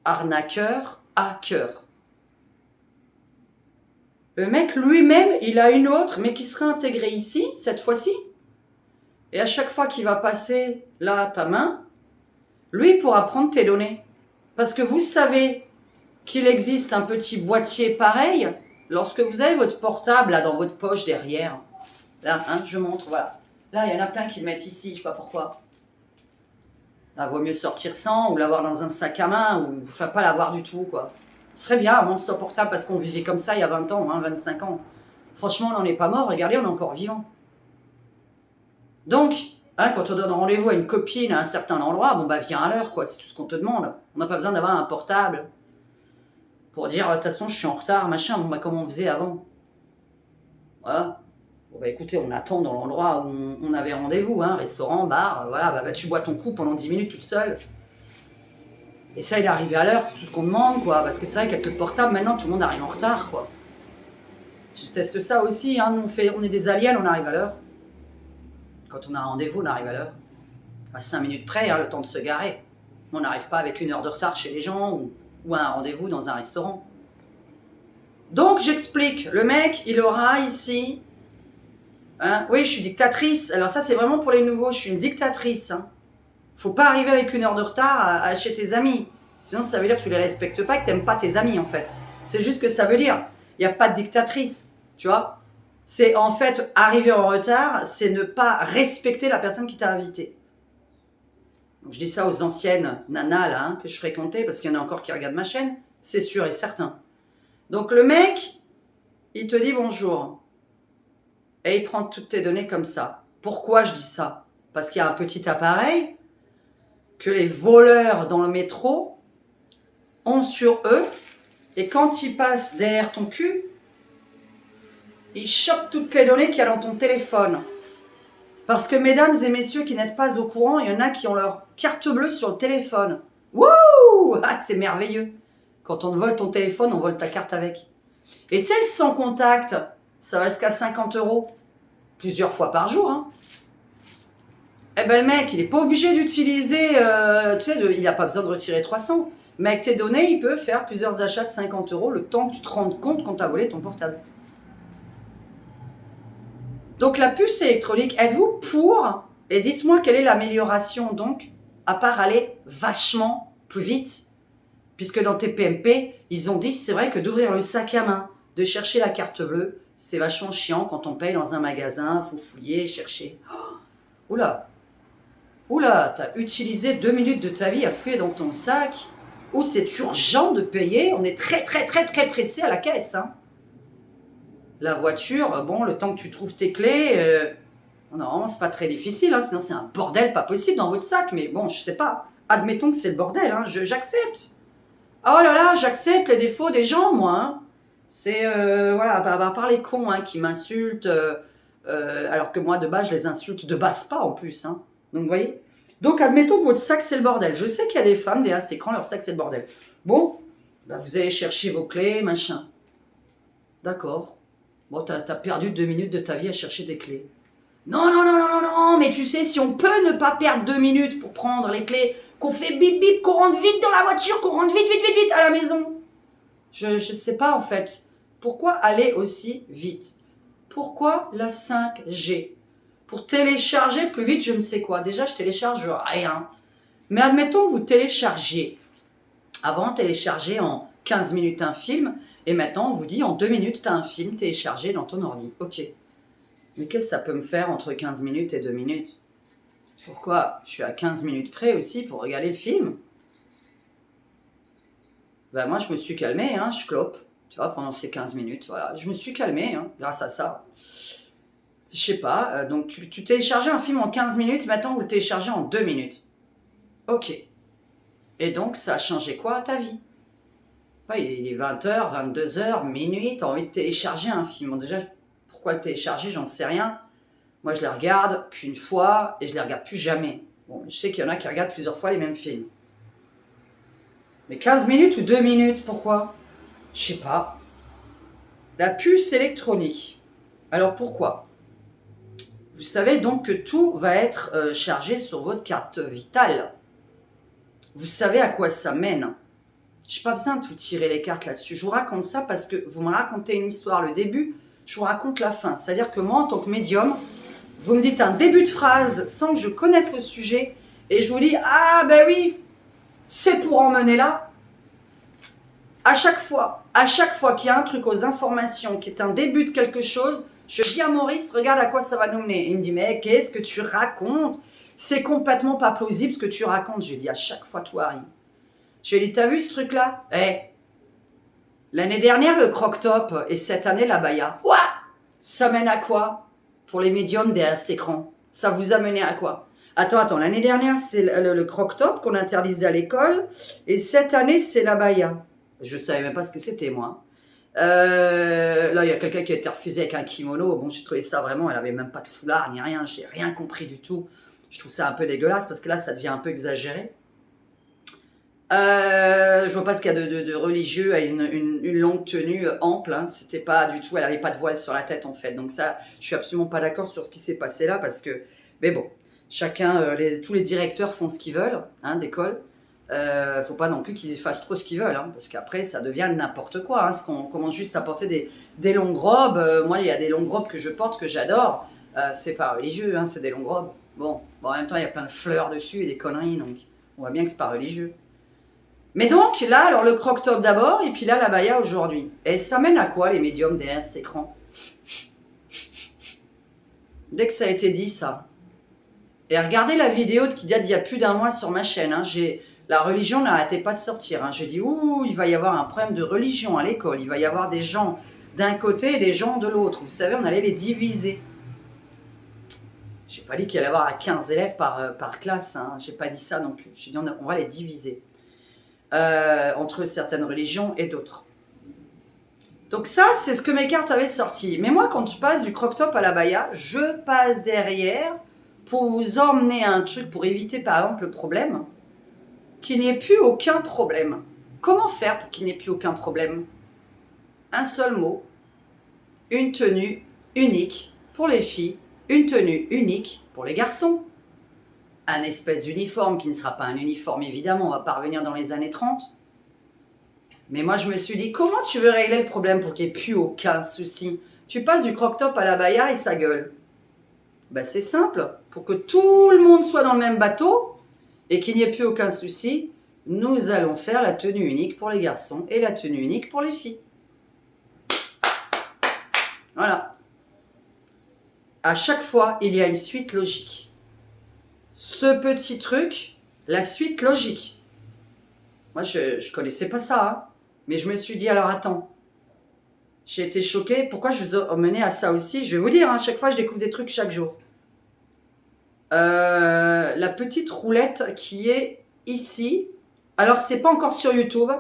Arnaqueur, hacker. Le mec lui-même, il a une autre, mais qui sera intégrée ici, cette fois-ci. Et à chaque fois qu'il va passer là ta main, lui pourra prendre tes données. Parce que vous savez qu'il existe un petit boîtier pareil lorsque vous avez votre portable là dans votre poche derrière. Là, hein, je montre, voilà. Là, il y en a plein qui le mettent ici, je sais pas pourquoi. Là, vaut mieux sortir sans ou l'avoir dans un sac à main ou enfin pas l'avoir du tout, quoi. Ce serait bien, un monstre portable parce qu'on vivait comme ça il y a 20 ans, hein, 25 ans. Franchement, on n'en est pas mort, regardez, on est encore vivant. Donc, Hein, quand on donne rendez-vous à une copine à un certain endroit, bon bah viens à l'heure, quoi, c'est tout ce qu'on te demande. On n'a pas besoin d'avoir un portable pour dire, de toute façon, je suis en retard, machin, bon bah comment on faisait avant. Voilà. Bon bah écoutez, on attend dans l'endroit où on avait rendez-vous, hein, restaurant, bar, voilà, bah tu bois ton coup pendant 10 minutes toute seule. Et ça, il est arrivé à l'heure, c'est tout ce qu'on demande, quoi, parce que c'est vrai qu'avec le portable, maintenant, tout le monde arrive en retard, quoi. Je teste ça aussi, hein, on est des aliens, on arrive à l'heure. Quand on a un rendez-vous, on arrive à l'heure. À 5 minutes près, hein, le temps de se garer. On n'arrive pas avec 1 heure de retard chez les gens ou à un rendez-vous dans un restaurant. Donc, j'explique. Le mec, il aura ici... Hein, oui, je suis dictatrice. Alors ça, c'est vraiment pour les nouveaux. Je suis une dictatrice. Hein. Faut pas arriver avec 1 heure de retard chez tes amis. Sinon, ça veut dire que tu les respectes pas et que t'aimes pas tes amis, en fait. C'est juste que ça veut dire. Il n'y a pas de dictatrice, tu vois. C'est en fait, arriver en retard, c'est ne pas respecter la personne qui t'a invité. Donc, je dis ça aux anciennes nanas, là, hein, que je fréquentais, parce qu'il y en a encore qui regardent ma chaîne. C'est sûr et certain. Donc, le mec, il te dit bonjour. Et il prend toutes tes données comme ça. Pourquoi je dis ça? Parce qu'il y a un petit appareil que les voleurs dans le métro ont sur eux. Et quand ils passent derrière ton cul, ils chopent toutes les données qu'il y a dans ton téléphone. Parce que mesdames et messieurs qui n'êtes pas au courant, il y en a qui ont leur carte bleue sur le téléphone. Wouh! Ah, c'est merveilleux. Quand on te vole ton téléphone, on vole ta carte avec. Et celle sans contact, ça va jusqu'à 50 €. Plusieurs fois par jour. Hein. Eh ben le mec, il n'est pas obligé d'utiliser... tu sais, il n'a pas besoin de retirer 300. Mais avec tes données, il peut faire plusieurs achats de 50 € le temps que tu te rendes compte quand tu as volé ton portable. Donc la puce électronique, êtes-vous pour? Et dites-moi quelle est l'amélioration donc, à part aller vachement plus vite. Puisque dans tes PMP, ils ont dit, c'est vrai que d'ouvrir le sac à main, de chercher la carte bleue, c'est vachement chiant quand on paye dans un magasin, faut fouiller, chercher. Oh, oula, oula, t'as utilisé 2 minutes de ta vie à fouiller dans ton sac. Oh, c'est urgent de payer, on est très pressé à la caisse. Hein. La voiture, bon, le temps que tu trouves tes clés, non, c'est pas très difficile, hein, sinon c'est un bordel pas possible dans votre sac, mais bon, je sais pas. Admettons que c'est le bordel, hein, j'accepte. Oh là là, j'accepte les défauts des gens, moi. Hein. C'est, voilà, à part les cons hein, qui m'insultent, alors que moi, de base, je les insulte de base pas en plus. Hein. Donc, vous voyez. Donc, admettons que votre sac, c'est le bordel. Je sais qu'il y a des femmes, derrière cet écran, leur sac, c'est le bordel. Bon, bah, vous allez chercher vos clés, machin. D'accord. Bon, t'as perdu 2 minutes de ta vie à chercher des clés. Non, mais tu sais, si on peut ne pas perdre 2 minutes pour prendre les clés, qu'on fait bip bip, qu'on rentre vite dans la voiture, qu'on rentre vite à la maison. Je sais pas en fait. Pourquoi aller aussi vite? Pourquoi la 5G? Pour télécharger plus vite je ne sais quoi. Déjà, je télécharge rien. Mais admettons que vous téléchargiez. Avant, on téléchargeait en 15 minutes un film. Et maintenant, on vous dit en 2 minutes, tu as un film téléchargé dans ton ordi. Ok. Mais qu'est-ce que ça peut me faire entre 15 minutes et 2 minutes? Pourquoi? Je suis à 15 minutes près aussi pour regarder le film. Ben moi, je me suis calmé, hein, je clope. Tu vois, pendant ces 15 minutes, voilà. Je me suis calmé, hein, grâce à ça. Je sais pas, donc tu téléchargeais un film en 15 minutes, maintenant vous le téléchargez en 2 minutes. Ok. Et donc, ça a changé quoi à ta vie? Ouais, il est 20h, 22h, minuit, t'as envie de télécharger un film. Bon, déjà, pourquoi le télécharger, j'en sais rien. Moi, je les regarde qu'une fois et je les regarde plus jamais. Bon, je sais qu'il y en a qui regardent plusieurs fois les mêmes films. Mais 15 minutes ou 2 minutes, pourquoi? Je sais pas. La puce électronique. Alors pourquoi? Vous savez donc que tout va être chargé sur votre carte vitale. Vous savez à quoi ça mène. Je n'ai pas besoin de vous tirer les cartes là-dessus. Je vous raconte ça parce que vous me racontez une histoire, le début, je vous raconte la fin. C'est-à-dire que moi, en tant que médium, vous me dites un début de phrase sans que je connaisse le sujet et je vous dis « Ah ben oui, c'est pour en mener là ». À chaque fois qu'il y a un truc aux informations qui est un début de quelque chose, je dis à Maurice, regarde à quoi ça va nous mener. Il me dit, mais qu'est-ce que tu racontes? C'est complètement pas plausible ce que tu racontes. J'ai dit à chaque fois, toi, Harry. J'ai dit, t'as vu ce truc-là? L'année dernière, le croque-top et cette année, la baya. Ouah! Ça mène à quoi? Pour les médiums derrière cet écran. Ça vous a mené à quoi? Attends, l'année dernière, c'est le croque-top qu'on interdisait à l'école. Et cette année, c'est l'abaya. Je savais même pas ce que c'était, moi. Là, il y a quelqu'un qui a été refusé avec un kimono. Bon, j'ai trouvé ça vraiment, elle avait même pas de foulard ni rien. J'ai rien compris du tout. Je trouve ça un peu dégueulasse parce que là, ça devient un peu exagéré. Je vois pas ce qu'il y a de religieux à une longue tenue ample. Hein. C'était pas du tout, elle avait pas de voile sur la tête en fait. Donc ça, je suis absolument pas d'accord sur ce qui s'est passé là parce que, mais bon, chacun, tous les directeurs font ce qu'ils veulent, hein, d'école. Faut pas non plus qu'ils fassent trop ce qu'ils veulent, hein, parce qu'après ça devient n'importe quoi. Hein, parce qu'on commence juste à porter des longues robes. Moi, il y a des longues robes que je porte que j'adore. C'est pas religieux, hein, c'est des longues robes. Bon, en même temps, il y a plein de fleurs dessus et des conneries, donc on voit bien que c'est pas religieux. Mais donc, là, alors le croque-top d'abord, et puis là, la baya aujourd'hui. Et ça mène à quoi, les médiums derrière cet écran? Dès que ça a été dit, ça. Et regardez la vidéo qui date d'il y a plus d'un mois sur ma chaîne. Hein, la religion n'arrêtait pas de sortir. Hein. J'ai dit, ouh, il va y avoir un problème de religion à l'école. Il va y avoir des gens d'un côté et des gens de l'autre. Vous savez, on allait les diviser. J'ai pas dit qu'il allait y avoir 15 élèves par classe. Hein. J'ai pas dit ça non plus. J'ai dit, on va les diviser. Entre certaines religions et d'autres. Donc ça, c'est ce que mes cartes avaient sorti. Mais moi, quand je passe du croque-top à la baya, je passe derrière pour vous emmener à un truc, pour éviter par exemple le problème, qu'il n'y ait plus aucun problème. Comment faire pour qu'il n'y ait plus aucun problème? Un seul mot, une tenue unique pour les filles, une tenue unique pour les garçons. Un espèce d'uniforme qui ne sera pas un uniforme, évidemment, on va pas revenir dans les années 30. Mais moi, je me suis dit, comment tu veux régler le problème pour qu'il n'y ait plus aucun souci? Tu passes du croque-top à la baya et ça gueule. Ben, c'est simple, pour que tout le monde soit dans le même bateau et qu'il n'y ait plus aucun souci, nous allons faire la tenue unique pour les garçons et la tenue unique pour les filles. Voilà. À chaque fois, il y a une suite logique. Ce petit truc, la suite logique. Moi, je connaissais pas ça, hein. Mais je me suis dit, alors attends, j'ai été choquée. Pourquoi je vous ai emmené à ça aussi? Je vais vous dire, hein, chaque fois, je découvre des trucs chaque jour. La petite roulette qui est ici. Alors, c'est pas encore sur YouTube,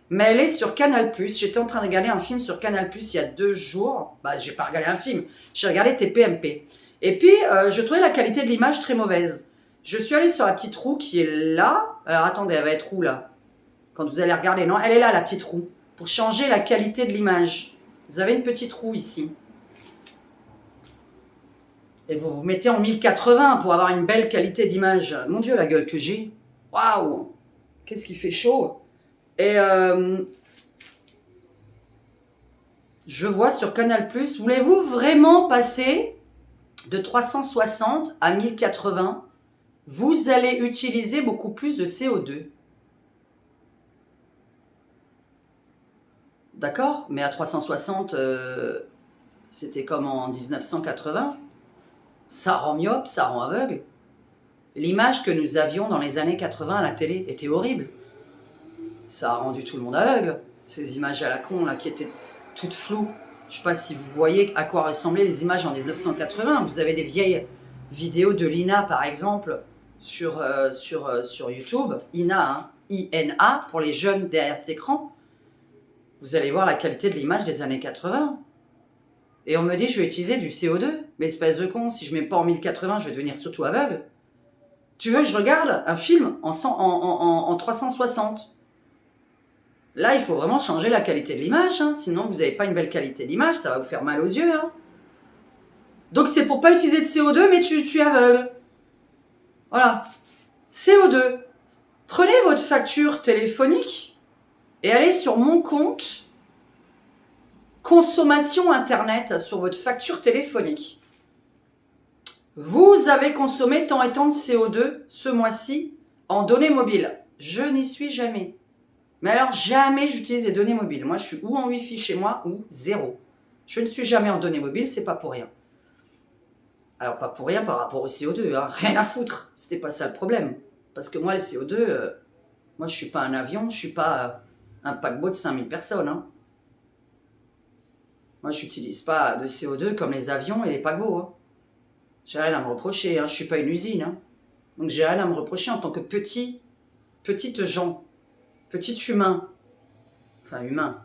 mais elle est sur Canal+. J'étais en train de regarder un film sur Canal+, il y a 2 jours. Bah, j'ai pas regardé un film. J'ai regardé TPMP. Et puis, je trouvais la qualité de l'image très mauvaise. Je suis allée sur la petite roue qui est là. Alors, attendez, elle va être où, là? Quand vous allez regarder, non, elle est là, la petite roue. Pour changer la qualité de l'image. Vous avez une petite roue ici. Et vous vous mettez en 1080 pour avoir une belle qualité d'image. Mon Dieu, la gueule que j'ai. Waouh! Qu'est-ce qui fait chaud? Et je vois sur Canal+, voulez-vous vraiment passer de 360 à 1080? Vous allez utiliser beaucoup plus de CO2. D'accord? Mais à 360, c'était comme en 1980. Ça rend myope, ça rend aveugle. L'image que nous avions dans les années 80 à la télé était horrible. Ça a rendu tout le monde aveugle. Ces images à la con, là, qui étaient toutes floues. Je ne sais pas si vous voyez à quoi ressemblaient les images en 1980. Vous avez des vieilles vidéos de Lina, par exemple, sur YouTube. Ina, hein, I-N-A, pour les jeunes derrière cet écran. Vous allez voir la qualité de l'image des années 80. Et on me dit, je vais utiliser du CO2. Mais espèce de con, si je ne mets pas en 1080, je vais devenir surtout aveugle. Tu veux que je regarde un film en 360? Là, il faut vraiment changer la qualité de l'image. Hein. Sinon, vous n'avez pas une belle qualité d'image, ça va vous faire mal aux yeux. Hein. Donc, c'est pour pas utiliser de CO2, mais tu es aveugle. Voilà. CO2. Prenez votre facture téléphonique et allez sur mon compte consommation Internet sur votre facture téléphonique. Vous avez consommé tant et tant de CO2 ce mois-ci en données mobiles. Je n'y suis jamais. Mais alors, jamais j'utilise les données mobiles. Moi, je suis ou en Wi-Fi chez moi ou zéro. Je ne suis jamais en données mobiles, c'est pas pour rien. Alors, pas pour rien par rapport au CO2, hein. Rien à foutre. C'était pas ça le problème. Parce que moi, le CO2, moi, je suis pas un avion, je suis pas un paquebot de 5000 personnes. Hein. Moi, je n'utilise pas de CO2 comme les avions et les paquebots. Hein. J'ai rien à me reprocher, hein. Je suis pas une usine. Hein. Donc j'ai rien à me reprocher en tant que petite gens, petit humain. Enfin humain.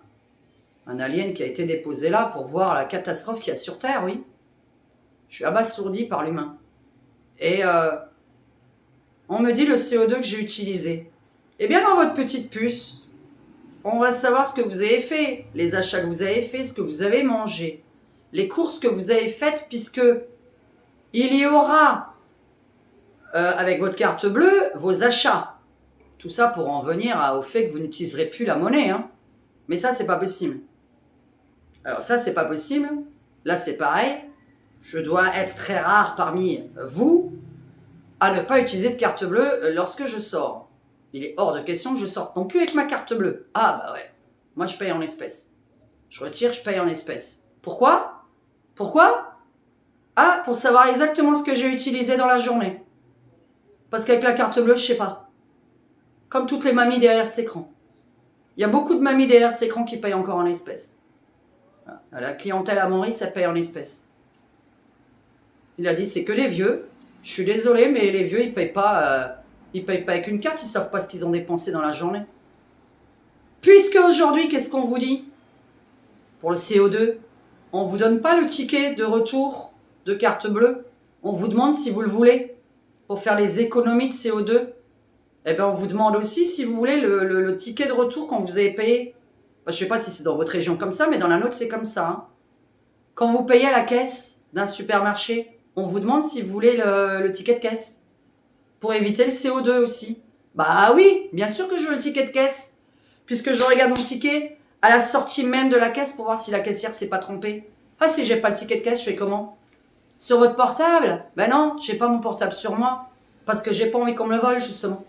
Un alien qui a été déposé là pour voir la catastrophe qu'il y a sur Terre, oui. Je suis abasourdi par l'humain. Et on me dit le CO2 que j'ai utilisé. Eh bien dans votre petite puce, on va savoir ce que vous avez fait, les achats que vous avez fait, ce que vous avez mangé, les courses que vous avez faites, puisque il y aura, avec votre carte bleue, vos achats. Tout ça pour en venir au fait que vous n'utiliserez plus la monnaie. Hein. Mais ça, c'est pas possible. Alors ça, c'est pas possible. Là, c'est pareil. Je dois être très rare parmi vous à ne pas utiliser de carte bleue lorsque je sors. Il est hors de question que je sorte non plus avec ma carte bleue. Ah bah ouais, moi je paye en espèces. Je retire, je paye en espèces. Pourquoi ? Ah, pour savoir exactement ce que j'ai utilisé dans la journée. Parce qu'avec la carte bleue, je sais pas. Comme toutes les mamies derrière cet écran. Il y a beaucoup de mamies derrière cet écran qui payent encore en espèces. La clientèle à Maurice, elle paye en espèces. Il a dit, c'est que les vieux. Je suis désolé, mais les vieux, ils payent pas avec une carte, ils savent pas ce qu'ils ont dépensé dans la journée. Puisque aujourd'hui, qu'est-ce qu'on vous dit ? Pour le CO2, on vous donne pas le ticket de retour de carte bleue. On vous demande si vous le voulez pour faire les économies de CO2. Eh bien, on vous demande aussi si vous voulez le ticket de retour quand vous avez payé. Je sais pas si c'est dans votre région comme ça, mais dans la nôtre, c'est comme ça. Hein. Quand vous payez à la caisse d'un supermarché, on vous demande si vous voulez le ticket de caisse. Pour éviter le CO2 aussi. Bah oui, bien sûr que je veux le ticket de caisse. Puisque je regarde mon ticket à la sortie même de la caisse pour voir si la caissière s'est pas trompée. Ah, si j'ai pas le ticket de caisse, je fais comment ? Sur votre portable ? Ben non, j'ai pas mon portable sur moi. Parce que j'ai pas envie qu'on me le vole, justement.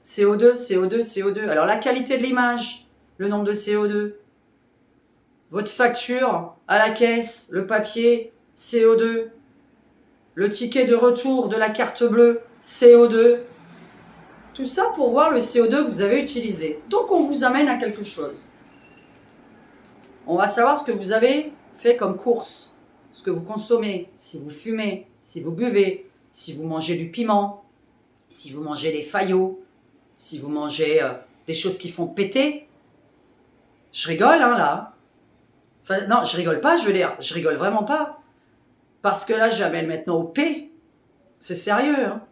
CO2. Alors la qualité de l'image, le nombre de CO2. Votre facture à la caisse, le papier, CO2. Le ticket de retour de la carte bleue, CO2. Tout ça pour voir le CO2 que vous avez utilisé. Donc on vous amène à quelque chose. On va savoir ce que vous avez fait comme course, ce que vous consommez, si vous fumez, si vous buvez, si vous mangez du piment, si vous mangez des faillots, si vous mangez des choses qui font péter. Je rigole, hein, là. Enfin, non, je rigole pas, je veux dire, je rigole vraiment pas. Parce que là, j'amène maintenant au P. C'est sérieux. Hein.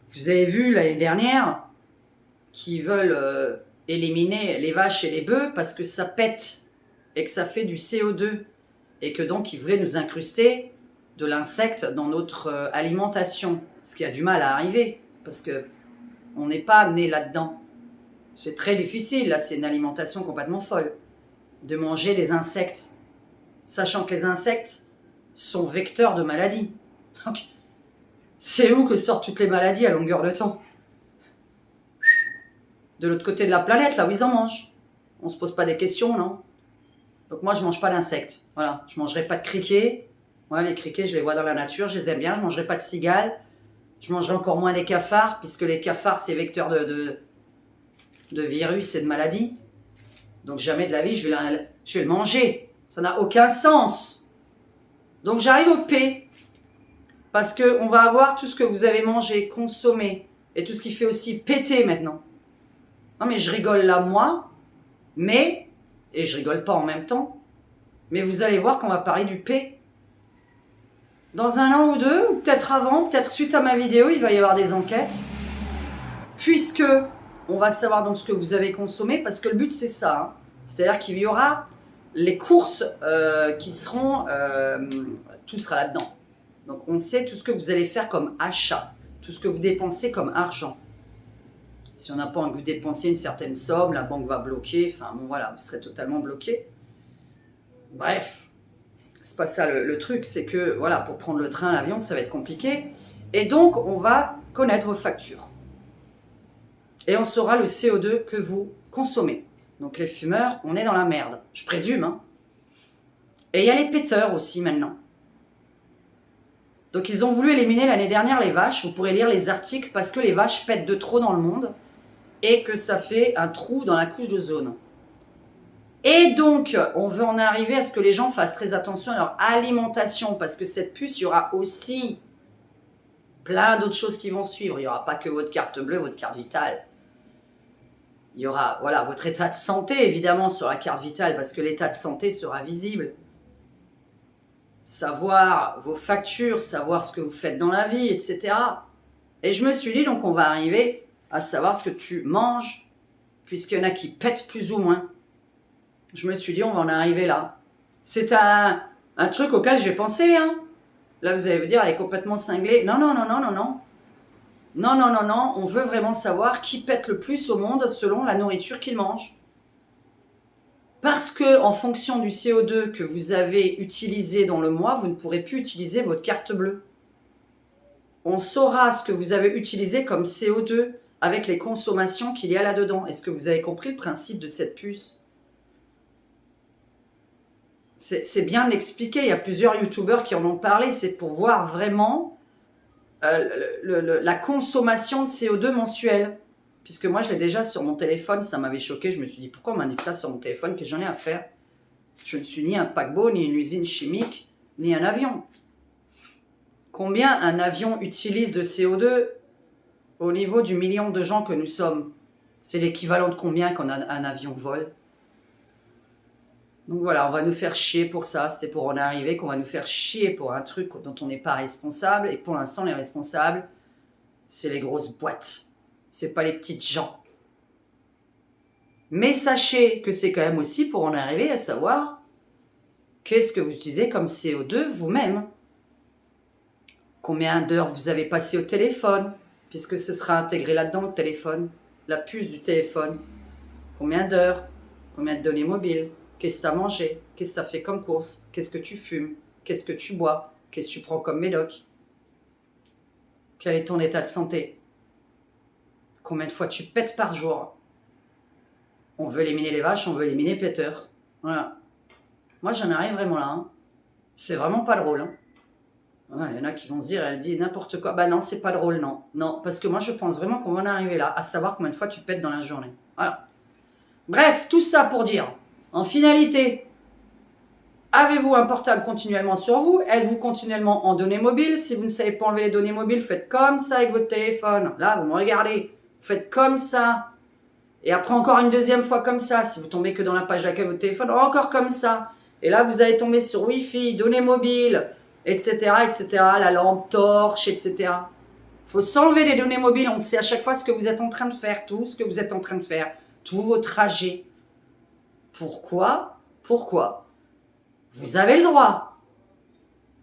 Vous avez vu l'année dernière qu'ils veulent éliminer les vaches et les bœufs parce que ça pète et que ça fait du CO2. Et que donc, ils voulaient nous incruster de l'insecte dans notre alimentation. Ce qui a du mal à arriver. Parce que on n'est pas né là-dedans. C'est très difficile. Là, c'est une alimentation complètement folle. De manger des insectes. Sachant que les insectes sont vecteurs de maladies. Donc, c'est où que sortent toutes les maladies à longueur de temps ? De l'autre côté de la planète, là où ils en mangent. On se pose pas des questions, non ? Donc moi, je mange pas d'insectes. Voilà, je mangerai pas de criquets. Ouais, les criquets, je les vois dans la nature, je les aime bien. Je mangerai pas de cigales. Je mangerai encore moins des cafards, puisque les cafards, c'est vecteurs de virus et de maladies. Donc jamais de la vie, je vais le manger. Ça n'a aucun sens. Donc j'arrive au P, parce qu'on va avoir tout ce que vous avez mangé, consommé, et tout ce qui fait aussi péter maintenant. Non mais je rigole là moi, et je rigole pas en même temps, mais vous allez voir qu'on va parler du P. Dans un an ou deux, ou peut-être avant, peut-être suite à ma vidéo, il va y avoir des enquêtes, puisque on va savoir donc ce que vous avez consommé, parce que le but c'est ça, hein. C'est-à-dire qu'il y aura les courses qui seront... tout sera là-dedans. Donc on sait tout ce que vous allez faire comme achat, tout ce que vous dépensez comme argent. Si on n'a pas envie que vous dépensiez une certaine somme, la banque va bloquer, enfin bon voilà, vous serez totalement bloqué. Bref, c'est pas ça le truc, c'est que voilà, pour prendre le train, l'avion, ça va être compliqué. Et donc on va connaître vos factures. Et on saura le CO2 que vous consommez. Donc les fumeurs, on est dans la merde, je présume. Hein. Et il y a les péteurs aussi maintenant. Donc ils ont voulu éliminer l'année dernière les vaches. Vous pourrez lire les articles parce que les vaches pètent de trop dans le monde et que ça fait un trou dans la couche d'ozone. Et donc, on veut en arriver à ce que les gens fassent très attention à leur alimentation, parce que cette puce, il y aura aussi plein d'autres choses qui vont suivre. Il n'y aura pas que votre carte bleue, votre carte vitale. Il y aura, voilà, votre état de santé, évidemment, sur la carte vitale, parce que l'état de santé sera visible. Savoir vos factures, savoir ce que vous faites dans la vie, etc. Et je me suis dit, donc, on va arriver à savoir ce que tu manges, puisqu'il y en a qui pètent plus ou moins. Je me suis dit, on va en arriver là. C'est un truc auquel j'ai pensé, hein. Là, vous allez me dire, elle est complètement cinglée. Non, non, non, non, non, non. Non, non, non, non. On veut vraiment savoir qui pète le plus au monde selon la nourriture qu'il mange. Parce que, en fonction du CO2 que vous avez utilisé dans le mois, vous ne pourrez plus utiliser votre carte bleue. On saura ce que vous avez utilisé comme CO2 avec les consommations qu'il y a là-dedans. Est-ce que vous avez compris le principe de cette puce ? C'est bien de l'expliquer. Il y a plusieurs youtubeurs qui en ont parlé. C'est pour voir vraiment la consommation de CO2 mensuelle. Puisque moi, je l'ai déjà sur mon téléphone. Ça m'avait choqué. Je me suis dit, pourquoi on m'indique ça sur mon téléphone que j'en ai à faire ? Je ne suis ni un paquebot, ni une usine chimique, ni un avion. Combien un avion utilise de CO2 au niveau du million de gens que nous sommes ? C'est l'équivalent de combien quand un avion vole ? Donc voilà, on va nous faire chier pour ça. C'était pour en arriver qu'on va nous faire chier pour un truc dont on n'est pas responsable. Et pour l'instant, les responsables, c'est les grosses boîtes. C'est pas les petites gens. Mais sachez que c'est quand même aussi pour en arriver à savoir qu'est-ce que vous utilisez comme CO2 vous-même. Combien d'heures vous avez passé au téléphone, puisque ce sera intégré là-dedans le téléphone, la puce du téléphone. Combien d'heures, combien de données mobiles. Qu'est-ce que tu as mangé? Qu'est-ce que tu as fait comme course? Qu'est-ce que tu fumes? Qu'est-ce que tu bois? Qu'est-ce que tu prends comme médoc? Quel est ton état de santé? Combien de fois tu pètes par jour? On veut éliminer les vaches, on veut éliminer Peter. Voilà. Moi, j'en arrive vraiment là. Hein. C'est vraiment pas drôle. Hein. Ouais, il y en a qui vont se dire, elle dit n'importe quoi. Bah non, c'est pas drôle, non. Non, parce que moi, je pense vraiment qu'on va en arriver là, à savoir combien de fois tu pètes dans la journée. Voilà. Bref, tout ça pour dire... En finalité, avez-vous un portable continuellement sur vous? Êtes-vous continuellement en données mobiles? Si vous ne savez pas enlever les données mobiles, faites comme ça avec votre téléphone. Là, vous me regardez. Faites comme ça. Et après, encore une deuxième fois comme ça. Si vous tombez que dans la page d'accueil de votre téléphone, encore comme ça. Et là, vous allez tomber sur Wi-Fi, données mobiles, etc., etc., la lampe torche, etc. Il faut s'enlever les données mobiles. On sait à chaque fois ce que vous êtes en train de faire, tout ce que vous êtes en train de faire, tous vos trajets. Pourquoi? Vous avez le droit.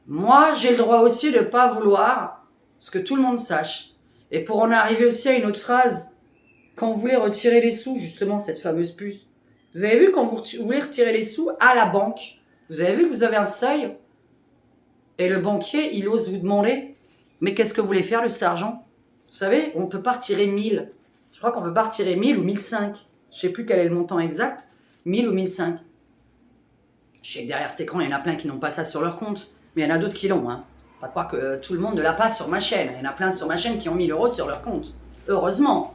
Moi, j'ai le droit aussi de ne pas vouloir ce que tout le monde sache. Et pour en arriver aussi à une autre phrase, quand vous voulez retirer les sous, justement, cette fameuse puce, vous avez vu quand vous voulez retirer les sous à la banque, vous avez vu que vous avez un seuil et le banquier, il ose vous demander, mais qu'est-ce que vous voulez faire de cet argent? Vous savez, on ne peut pas retirer 1000. Je crois qu'on ne peut pas retirer 1000 ou 1005. Je ne sais plus quel est le montant exact. 1000 ou 1005. Je sais que derrière cet écran, il y en a plein qui n'ont pas ça sur leur compte. Mais il y en a d'autres qui l'ont. Hein. Pas croire que tout le monde ne l'a pas sur ma chaîne. Il y en a plein sur ma chaîne qui ont 1000 € sur leur compte. Heureusement.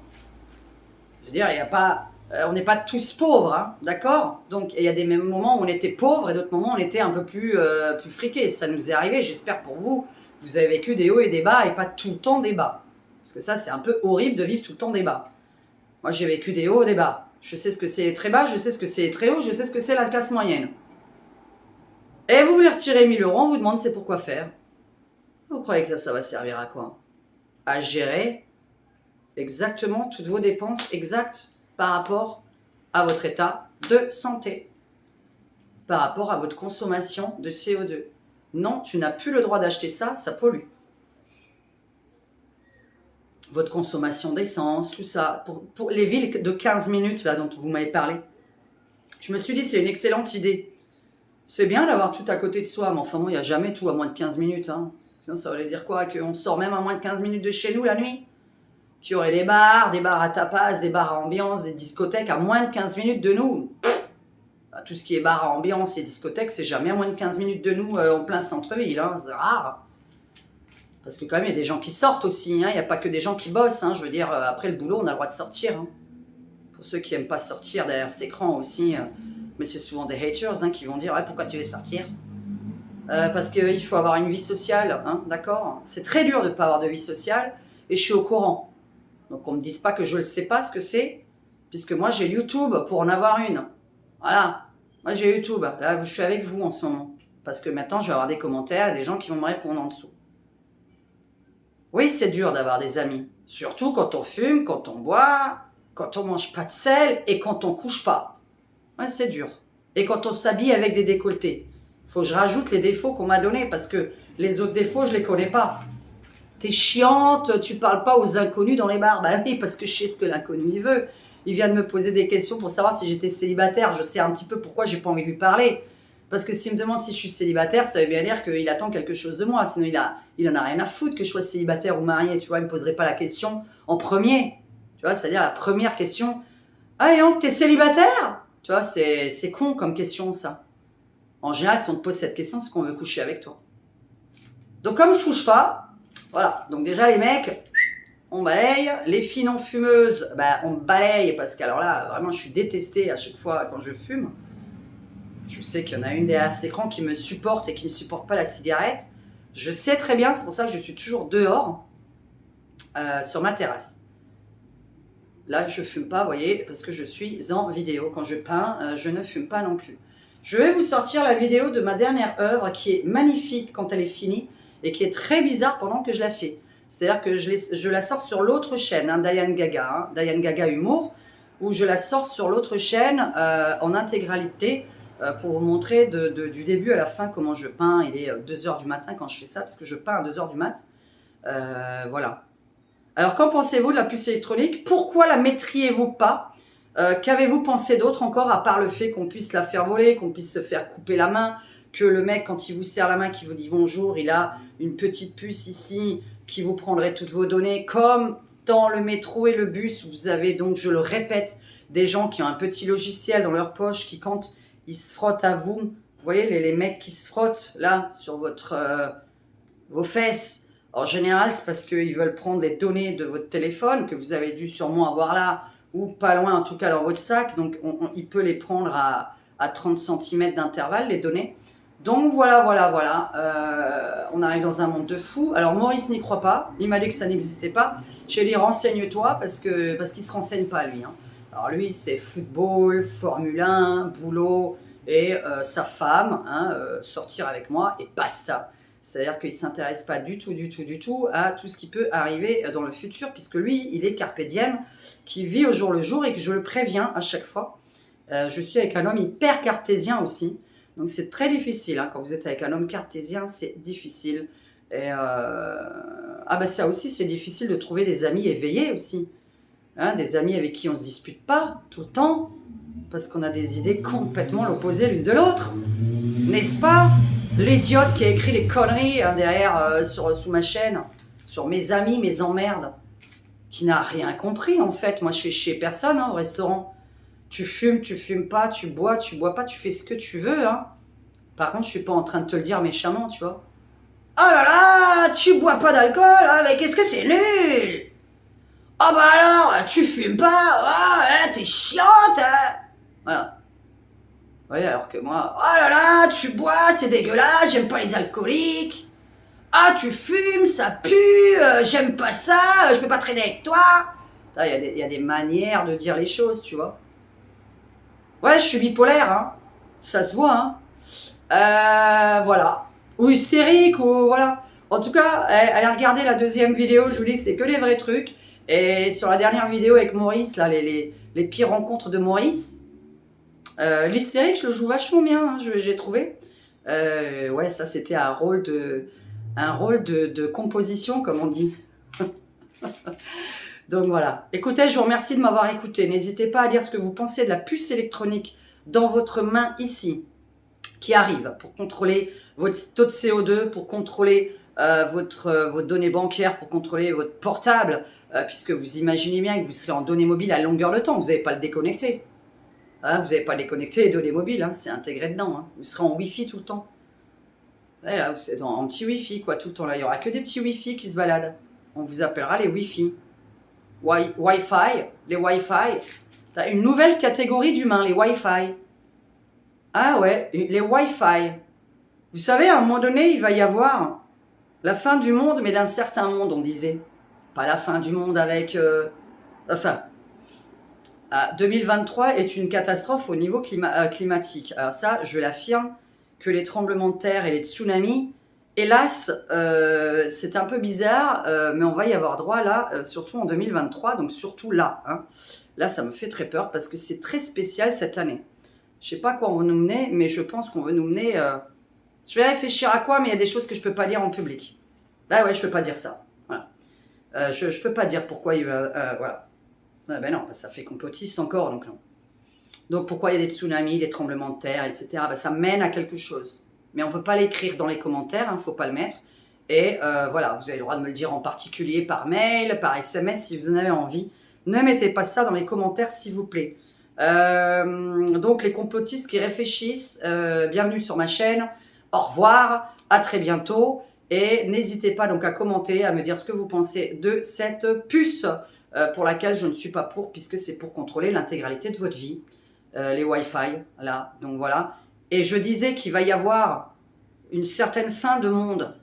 Je veux dire, il y a pas, on n'est pas tous pauvres. Hein, d'accord? Donc, il y a des mêmes moments où on était pauvres et d'autres moments où on était un peu plus friqués. Ça nous est arrivé, j'espère pour vous. Vous avez vécu des hauts et des bas et pas tout le temps des bas. Parce que ça, c'est un peu horrible de vivre tout le temps des bas. Moi, j'ai vécu des hauts et des bas. Je sais ce que c'est les très bas, je sais ce que c'est les très hauts, je sais ce que c'est la classe moyenne. Et vous voulez retirer 1000 €, on vous demande c'est pourquoi faire. Vous croyez que ça va servir à quoi? À gérer exactement toutes vos dépenses exactes par rapport à votre état de santé, par rapport à votre consommation de CO2. Non, tu n'as plus le droit d'acheter ça, ça pollue. Votre consommation d'essence, tout ça, pour les villes de 15 minutes là dont vous m'avez parlé. Je me suis dit, c'est une excellente idée. C'est bien d'avoir tout à côté de soi, mais enfin, il n'y a jamais tout à moins de 15 minutes. Hein. Sinon, ça voulait dire quoi? Qu'on sort même à moins de 15 minutes de chez nous la nuit? Qu'il y aurait des bars à tapas, des bars à ambiance, des discothèques à moins de 15 minutes de nous. Tout ce qui est bar à ambiance et discothèque, c'est jamais à moins de 15 minutes de nous en plein centre-ville. Hein. C'est rare. Parce que quand même, il y a des gens qui sortent aussi. Hein. Il n'y a pas que des gens qui bossent. Hein. Je veux dire, après le boulot, on a le droit de sortir. Hein. Pour ceux qui n'aiment pas sortir derrière cet écran aussi, mais c'est souvent des haters qui vont dire pourquoi tu veux sortir parce qu'il faut avoir une vie sociale, d'accord. C'est très dur de ne pas avoir de vie sociale, et je suis au courant. Donc on ne me dise pas que je ne sais pas ce que c'est, puisque moi j'ai YouTube pour en avoir une. Voilà, moi j'ai YouTube, là je suis avec vous en ce moment, parce que maintenant je vais avoir des commentaires et des gens qui vont me répondre en dessous. Oui, c'est dur d'avoir des amis, surtout quand on fume, quand on boit, quand on mange pas de sel et quand on couche pas. Ouais, c'est dur. Et quand on s'habille avec des décolletés. Faut que je rajoute les défauts qu'on m'a donnés, parce que les autres défauts, je les connais pas. T'es chiante, tu parles pas aux inconnus dans les bars. Bah oui, parce que je sais ce que l'inconnu il veut. Il vient de me poser des questions pour savoir si j'étais célibataire. Je sais un petit peu pourquoi j'ai pas envie de lui parler. Parce que s'il me demande si je suis célibataire, ça veut bien dire qu'il attend quelque chose de moi. Sinon, il en a rien à foutre que je sois célibataire ou mariée. Tu vois, il me poserait pas la question en premier. Tu vois, c'est-à-dire la première question. Ah, et t'es célibataire? Tu vois, c'est con comme question, ça. En général, si on te pose cette question, c'est qu'on veut coucher avec toi. Donc, comme je touche pas, voilà. Donc, déjà, les mecs, on balaye. Les filles non fumeuses, on balaye, parce qu'alors là, vraiment, je suis détestée à chaque fois quand je fume. Je sais qu'il y en a une derrière cet écran qui me supporte et qui ne supporte pas la cigarette. Je sais très bien, c'est pour ça que je suis toujours dehors, sur ma terrasse. Là, je fume pas, vous voyez, parce que je suis en vidéo. Quand je peins, je ne fume pas non plus. Je vais vous sortir la vidéo de ma dernière œuvre qui est magnifique quand elle est finie et qui est très bizarre pendant que je la fais. C'est-à-dire que je la sors sur l'autre chaîne, Diane Gaga, Diane Gaga Humour, où je la sors sur l'autre chaîne en intégralité pour vous montrer du début à la fin comment je peins. Il est 2h du matin quand je fais ça, parce que je peins à 2h du mat. Voilà. Alors, qu'en pensez-vous de la puce électronique? Pourquoi la mettriez-vous pas? Qu'avez-vous pensé d'autre encore, à part le fait qu'on puisse la faire voler, qu'on puisse se faire couper la main, que le mec, quand il vous serre la main, qui vous dit bonjour, il a une petite puce ici qui vous prendrait toutes vos données, comme dans le métro et le bus, vous avez donc, je le répète, des gens qui ont un petit logiciel dans leur poche, qui quand ils se frottent à vous, vous voyez les mecs qui se frottent là sur vos fesses, en général c'est parce qu'ils veulent prendre les données de votre téléphone, que vous avez dû sûrement avoir là, ou pas loin en tout cas dans votre sac, donc il peut les prendre à 30 cm d'intervalle, les données. Donc voilà, on arrive dans un monde de fous. Alors Maurice n'y croit pas, il m'a dit que ça n'existait pas. J'ai dit renseigne-toi, parce qu'il se renseigne pas lui. Alors lui c'est football, Formule 1, boulot, et sa femme, sortir avec moi, et basta. C'est-à-dire qu'il ne s'intéresse pas du tout à tout ce qui peut arriver dans le futur, puisque lui, il est carpe diem, qui vit au jour le jour, et que je le préviens à chaque fois. Je suis avec un homme hyper cartésien aussi, donc c'est très difficile. Quand vous êtes avec un homme cartésien, c'est difficile. Et ça aussi, c'est difficile de trouver des amis éveillés aussi. Des amis avec qui on ne se dispute pas tout le temps, parce qu'on a des idées complètement l'opposé l'une de l'autre. N'est-ce pas? L'idiote qui a écrit les conneries derrière sous ma chaîne, sur mes amis, mes emmerdes, qui n'a rien compris en fait. Moi je suis chez personne au restaurant. Tu fumes pas, tu bois pas, tu fais ce que tu veux. Par contre je suis pas en train de te le dire méchamment, tu vois. Oh là là, tu bois pas d'alcool, mais qu'est-ce que c'est nul. Oh bah alors, tu fumes pas, t'es chiante. Voilà. Oui, alors que moi, oh là là, tu bois, c'est dégueulasse, j'aime pas les alcooliques. Ah, tu fumes, ça pue, j'aime pas ça, je peux pas traîner avec toi. Il y a des manières de dire les choses, tu vois. Ouais, je suis bipolaire, ça se voit. Voilà. Ou hystérique, ou voilà. En tout cas, allez regarder la deuxième vidéo, je vous dis, c'est que les vrais trucs. Et sur la dernière vidéo avec Maurice, là, les pires rencontres de Maurice, l'hystérique, je le joue vachement bien, j'ai trouvé. Ouais, ça c'était un rôle de composition, comme on dit. Donc voilà. Écoutez, je vous remercie de m'avoir écouté. N'hésitez pas à dire ce que vous pensez de la puce électronique dans votre main ici, qui arrive pour contrôler votre taux de CO2, pour contrôler vos données bancaires, pour contrôler votre portable, puisque vous imaginez bien que vous serez en données mobiles à longueur de temps, vous n'avez pas à le déconnecter. Vous n'avez pas à déconnecter les données mobiles, c'est intégré dedans. Vous serez en Wi-Fi tout le temps. Ouais, là, vous êtes en petit Wi-Fi, quoi, tout le temps. Là, il n'y aura que des petits Wi-Fi qui se baladent. On vous appellera les Wi-Fi. Wi-Fi, les Wi-Fi. T'as une nouvelle catégorie d'humains, les Wi-Fi. Ah ouais, les Wi-Fi. Vous savez, à un moment donné, il va y avoir la fin du monde, mais d'un certain monde, on disait. Pas la fin du monde avec... Enfin, 2023 est une catastrophe au niveau climatique. Alors ça, je l'affirme, que les tremblements de terre et les tsunamis, hélas, c'est un peu bizarre, mais on va y avoir droit là, surtout en 2023, donc surtout là. Hein. Là, ça me fait très peur parce que c'est très spécial cette année. Je sais pas quoi on veut nous mener, mais je pense qu'on veut nous mener... Je vais réfléchir à quoi, mais il y a des choses que je peux pas dire en public. Bah ouais, je peux pas dire ça. Voilà. Je peux pas dire pourquoi il y a... voilà. Ah ben non, ça fait complotiste encore, donc non. Donc pourquoi il y a des tsunamis, des tremblements de terre, etc. Ben ça mène à quelque chose. Mais on ne peut pas l'écrire dans les commentaires, il ne faut pas le mettre. Et voilà, vous avez le droit de me le dire en particulier par mail, par SMS, si vous en avez envie. Ne mettez pas ça dans les commentaires, s'il vous plaît. Donc les complotistes qui réfléchissent, bienvenue sur ma chaîne. Au revoir, à très bientôt. Et n'hésitez pas donc à commenter, à me dire ce que vous pensez de cette puce pour laquelle je ne suis pas pour, puisque c'est pour contrôler l'intégralité de votre vie. Les Wi-Fi, là, donc voilà. Et je disais qu'il va y avoir une certaine fin de monde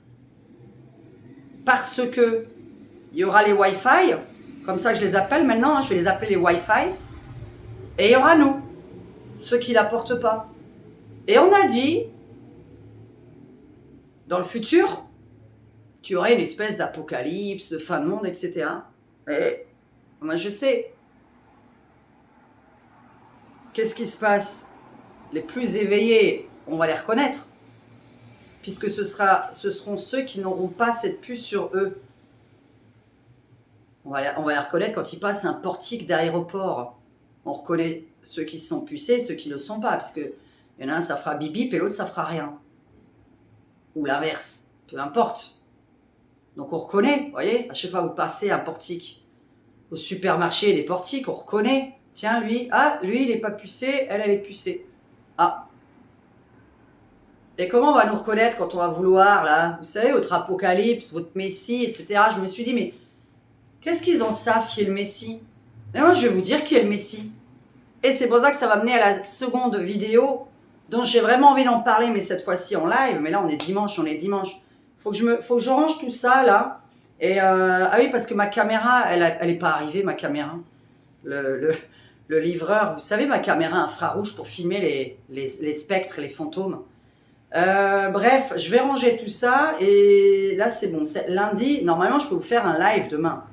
parce que il y aura les Wi-Fi, comme ça que je les appelle maintenant, hein, je vais les appeler les Wi-Fi, et il y aura nous, ceux qui la portent pas. Et on a dit, dans le futur, qu'il y aurait une espèce d'apocalypse, de fin de monde, etc. Et moi je sais. Qu'est-ce qui se passe? Les plus éveillés, on va les reconnaître, puisque ce seront ceux qui n'auront pas cette puce sur eux. On va les reconnaître quand ils passent un portique d'aéroport. On reconnaît ceux qui sont pucés, ceux qui ne le sont pas, parce qu'il y en a un, ça fera bip bip, et l'autre, ça fera rien. Ou l'inverse, peu importe. Donc on reconnaît, vous voyez, à chaque fois que vous passez un portique, au supermarché, des portiques, on reconnaît. Tiens, lui, lui, il n'est pas pucé, elle est pucée. Ah. Et comment on va nous reconnaître quand on va vouloir, là, vous savez, votre apocalypse, votre messie, etc. Je me suis dit, mais qu'est-ce qu'ils en savent qui est le messie? Et moi, je vais vous dire qui est le messie. Et c'est pour ça que ça va mener à la seconde vidéo, dont j'ai vraiment envie d'en parler, mais cette fois-ci en live. Mais là, on est dimanche. Faut que je range tout ça, là. Et, ah oui, parce que ma caméra, elle est pas arrivée, ma caméra. Le livreur, vous savez, ma caméra infrarouge pour filmer les spectres, les fantômes. Bref, je vais ranger tout ça et là c'est bon. Lundi, normalement je peux vous faire un live demain.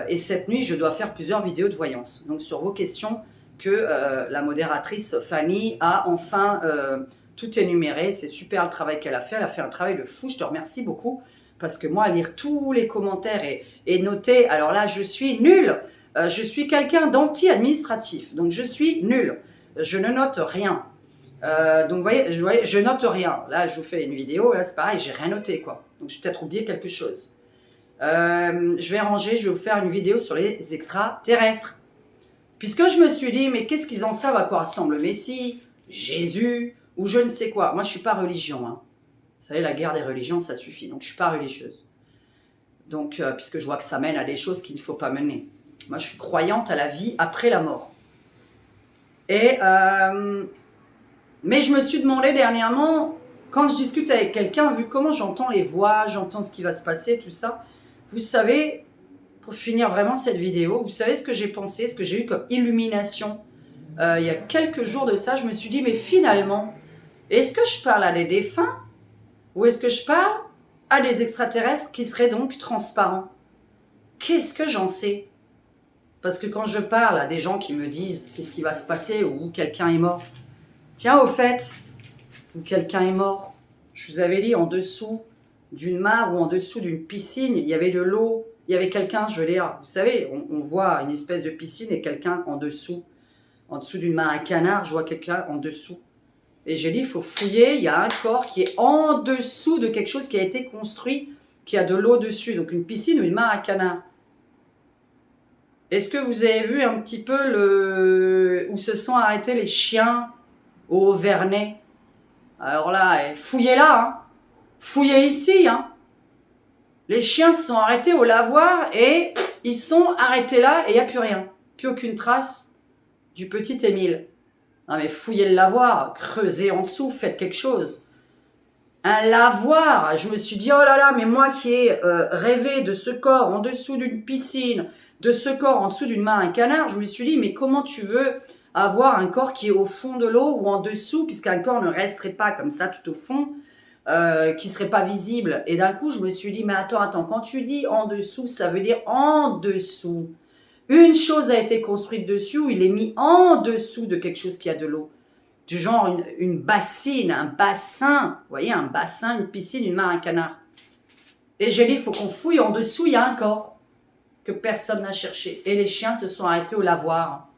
Et cette nuit, je dois faire plusieurs vidéos de voyance. Donc sur vos questions que la modératrice Fanny a enfin tout énuméré. C'est super le travail qu'elle a fait. Elle a fait un travail de fou. Je te remercie beaucoup parce que moi, à lire tous les commentaires et noter, alors là, je suis nulle. Je suis quelqu'un d'anti-administratif, donc je suis nul. Je ne note rien. Donc vous voyez, je note rien. Là, je vous fais une vidéo, là c'est pareil, j'ai rien noté quoi. Donc j'ai peut-être oublié quelque chose. Je vais ranger, je vais vous faire une vidéo sur les extraterrestres. Puisque je me suis dit, mais qu'est-ce qu'ils en savent à quoi ressemble le Messie, Jésus, ou je ne sais quoi. Moi, je suis pas religion. Hein. Vous savez, la guerre des religions, ça suffit. Donc je suis pas religieuse. Donc, puisque je vois que ça mène à des choses qu'il ne faut pas mener. Moi, je suis croyante à la vie après la mort. Et, mais je me suis demandé dernièrement, quand je discute avec quelqu'un, vu comment j'entends les voix, j'entends ce qui va se passer, tout ça, vous savez, pour finir vraiment cette vidéo, vous savez ce que j'ai pensé, ce que j'ai eu comme illumination. Il y a quelques jours de ça, je me suis dit, mais finalement, est-ce que je parle à des défunts ou est-ce que je parle à des extraterrestres qui seraient donc transparents? Qu'est-ce que j'en sais? Parce que quand je parle à des gens qui me disent qu'est-ce qui va se passer ou quelqu'un est mort, tiens au fait, ou quelqu'un est mort, je vous avais dit en dessous d'une mare ou en dessous d'une piscine, il y avait de l'eau, il y avait quelqu'un, je veux dire, vous savez, on voit une espèce de piscine et quelqu'un en dessous d'une mare à canard, je vois quelqu'un en dessous. Et j'ai dit, il faut fouiller, il y a un corps qui est en dessous de quelque chose qui a été construit, qui a de l'eau dessus, donc une piscine ou une mare à canard. Est-ce que vous avez vu un petit peu où se sont arrêtés les chiens au Vernet? Alors là, fouillez là, hein. Fouillez ici. Hein. Les chiens se sont arrêtés au lavoir et ils sont arrêtés là et il n'y a plus rien. Plus aucune trace du petit Émile. Non mais fouillez le lavoir, creusez en dessous, faites quelque chose. Un lavoir, je me suis dit, oh là là, mais moi qui ai rêvé de ce corps en dessous d'une piscine, de ce corps en dessous d'une main à un canard, je me suis dit, mais comment tu veux avoir un corps qui est au fond de l'eau ou en dessous, puisqu'un corps ne resterait pas comme ça tout au fond, qui serait pas visible. Et d'un coup, je me suis dit, mais attends, quand tu dis en dessous, ça veut dire en dessous. Une chose a été construite dessus, ou il est mis en dessous de quelque chose qui a de l'eau. Du genre une bassine, un bassin, vous voyez, un bassin, une piscine, une main à un canard. Et j'ai dit, il faut qu'on fouille, en dessous, il y a un corps que personne n'a cherché. Et les chiens se sont arrêtés au lavoir.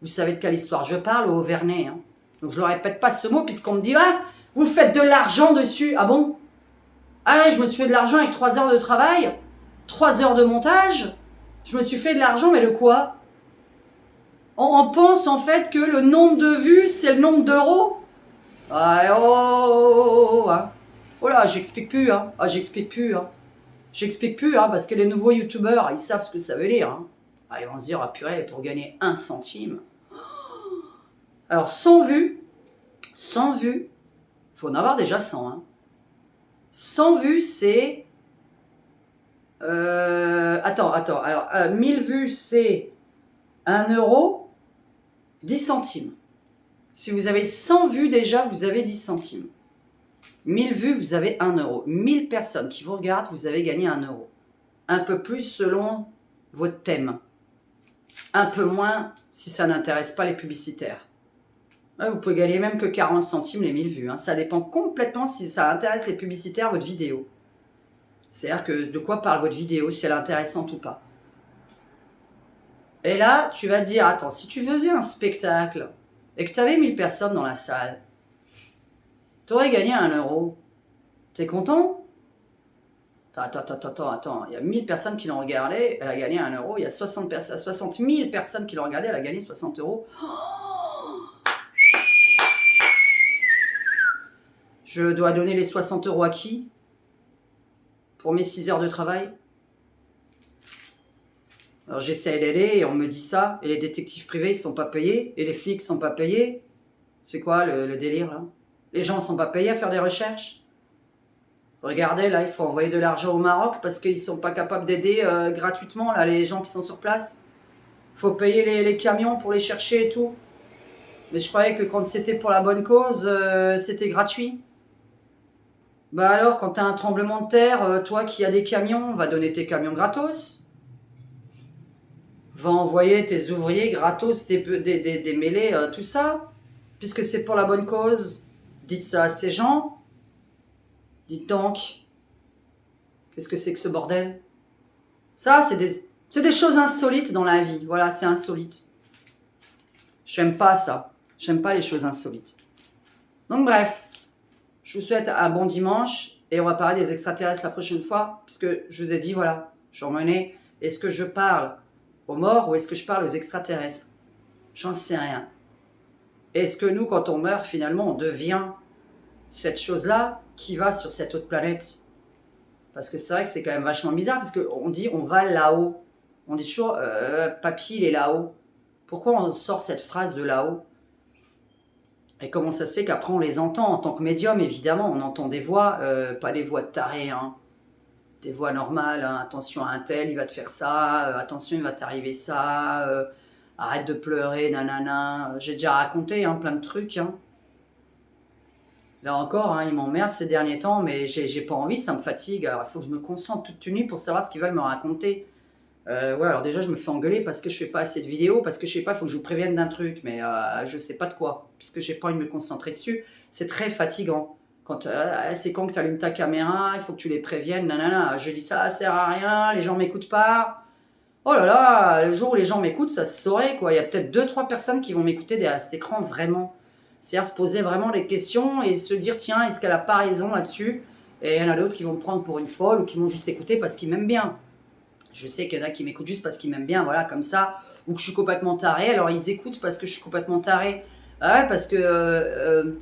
Vous savez de quelle histoire je parle, au Vernet. Hein. Donc je ne répète pas ce mot, puisqu'on me dit, ah, vous faites de l'argent dessus. Ah bon? Ah ouais, je me suis fait de l'argent avec 3 heures de travail, 3 heures de montage. Je me suis fait de l'argent, mais de quoi? On pense en fait que le nombre de vues, c'est le nombre d'euros. Ah, hein. Oh là, j'explique plus, hein. Ah, j'explique plus, hein. J'explique plus, hein, parce que les nouveaux youtubeurs, ils savent ce que ça veut dire. Hein. Ah, ils vont se dire, ah purée, pour gagner 1 centime. Alors, 100 vues, il faut en avoir déjà 100. Hein. 100 vues, c'est... Attends. Alors, 1000 vues, c'est 1 euro. 10 centimes. Si vous avez 100 vues déjà, vous avez 10 centimes. 1000 vues, vous avez 1 euro. 1000 personnes qui vous regardent, vous avez gagné 1 euro. Un peu plus selon votre thème. Un peu moins si ça n'intéresse pas les publicitaires. Vous pouvez gagner même que 40 centimes les 1000 vues. Hein. Ça dépend complètement si ça intéresse les publicitaires, votre vidéo. C'est-à-dire que de quoi parle votre vidéo, si elle est intéressante ou pas. Et là, tu vas te dire, attends, si tu faisais un spectacle et que tu avais 1000 personnes dans la salle, tu aurais gagné 1 euro. T'es content? Attends. Il y a 1000 personnes qui l'ont regardé, elle a gagné 1 euro. Il y a 60 000 personnes qui l'ont regardé, elle a gagné 60 euros. Je dois donner les 60 euros à qui? Pour mes 6 heures de travail? Alors j'essaie d'aller et on me dit ça, et les détectives privés ils sont pas payés, et les flics sont pas payés. C'est quoi le délire là? Les gens sont pas payés à faire des recherches? Regardez là, il faut envoyer de l'argent au Maroc parce qu'ils sont pas capables d'aider gratuitement là les gens qui sont sur place. Faut payer les camions pour les chercher et tout. Mais je croyais que quand c'était pour la bonne cause, c'était gratuit. Bah alors quand t'as un tremblement de terre, toi qui as des camions, va donner tes camions gratos. Va envoyer tes ouvriers gratos, des mêlées, tout ça. Puisque c'est pour la bonne cause. Dites ça à ces gens. Dites donc. Qu'est-ce que c'est que ce bordel? Ça, c'est des choses insolites dans la vie. Voilà, c'est insolite. J'aime pas ça. J'aime pas les choses insolites. Donc bref, je vous souhaite un bon dimanche. Et on va parler des extraterrestres la prochaine fois. Puisque je vous ai dit, voilà, j'en menais. Est-ce que je parle aux morts ou est-ce que je parle aux extraterrestres? J'en sais rien. Est-ce que nous, quand on meurt, finalement, on devient cette chose-là qui va sur cette autre planète? Parce que c'est vrai que c'est quand même vachement bizarre, parce qu'on dit on va là-haut. On dit toujours papy, il est là-haut. Pourquoi on sort cette phrase de là-haut? Et comment ça se fait qu'après on les entend en tant que médium, évidemment, on entend des voix, pas des voix de tarés, hein. Des voix normales, hein. Attention à un tel, il va te faire ça, attention, il va t'arriver ça, arrête de pleurer, nanana. J'ai déjà raconté hein, plein de trucs. Hein. Là encore, hein, ils m'emmerdent ces derniers temps, mais j'ai pas envie, ça me fatigue. Alors il faut que je me concentre toute une nuit pour savoir ce qu'ils veulent me raconter. Ouais, alors déjà, je me fais engueuler parce que je fais pas assez de vidéos, parce que je sais pas, il faut que je vous prévienne d'un truc, mais je sais pas de quoi, puisque j'ai pas envie de me concentrer dessus. C'est très fatigant. Quand c'est quand que tu allumes ta caméra, il faut que tu les préviennes, nanana. Je dis ça sert à rien, les gens m'écoutent pas. Oh là là, le jour où les gens m'écoutent, ça se saurait, quoi. Il y a peut-être 2-3 personnes qui vont m'écouter derrière cet écran, vraiment. C'est-à-dire se poser vraiment des questions et se dire, tiens, est-ce qu'elle a pas raison là-dessus? Et il y en a d'autres qui vont me prendre pour une folle ou qui vont juste écouter parce qu'ils m'aiment bien. Je sais qu'il y en a qui m'écoutent juste parce qu'ils m'aiment bien, voilà, comme ça. Ou que je suis complètement tarée, alors ils écoutent parce que je suis complètement tarée. Ah ouais, parce que...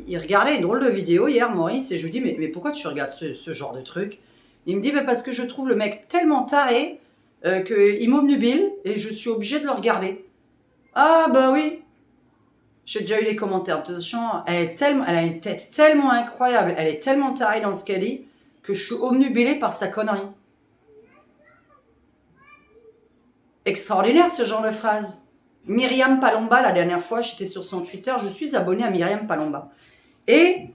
il regardait une drôle de vidéo hier, Maurice, et je lui dis mais pourquoi tu regardes ce genre de truc? Il me dit parce que je trouve le mec tellement taré qu'il m'obnubile et je suis obligée de le regarder. Ah bah oui. J'ai déjà eu les commentaires de ce genre. Elle a une tête tellement incroyable, elle est tellement tarée dans ce qu'elle dit, que je suis obnubilée par sa connerie. Extraordinaire ce genre de phrase. Myriam Palomba, la dernière fois, j'étais sur son Twitter, je suis abonnée à Myriam Palomba. Et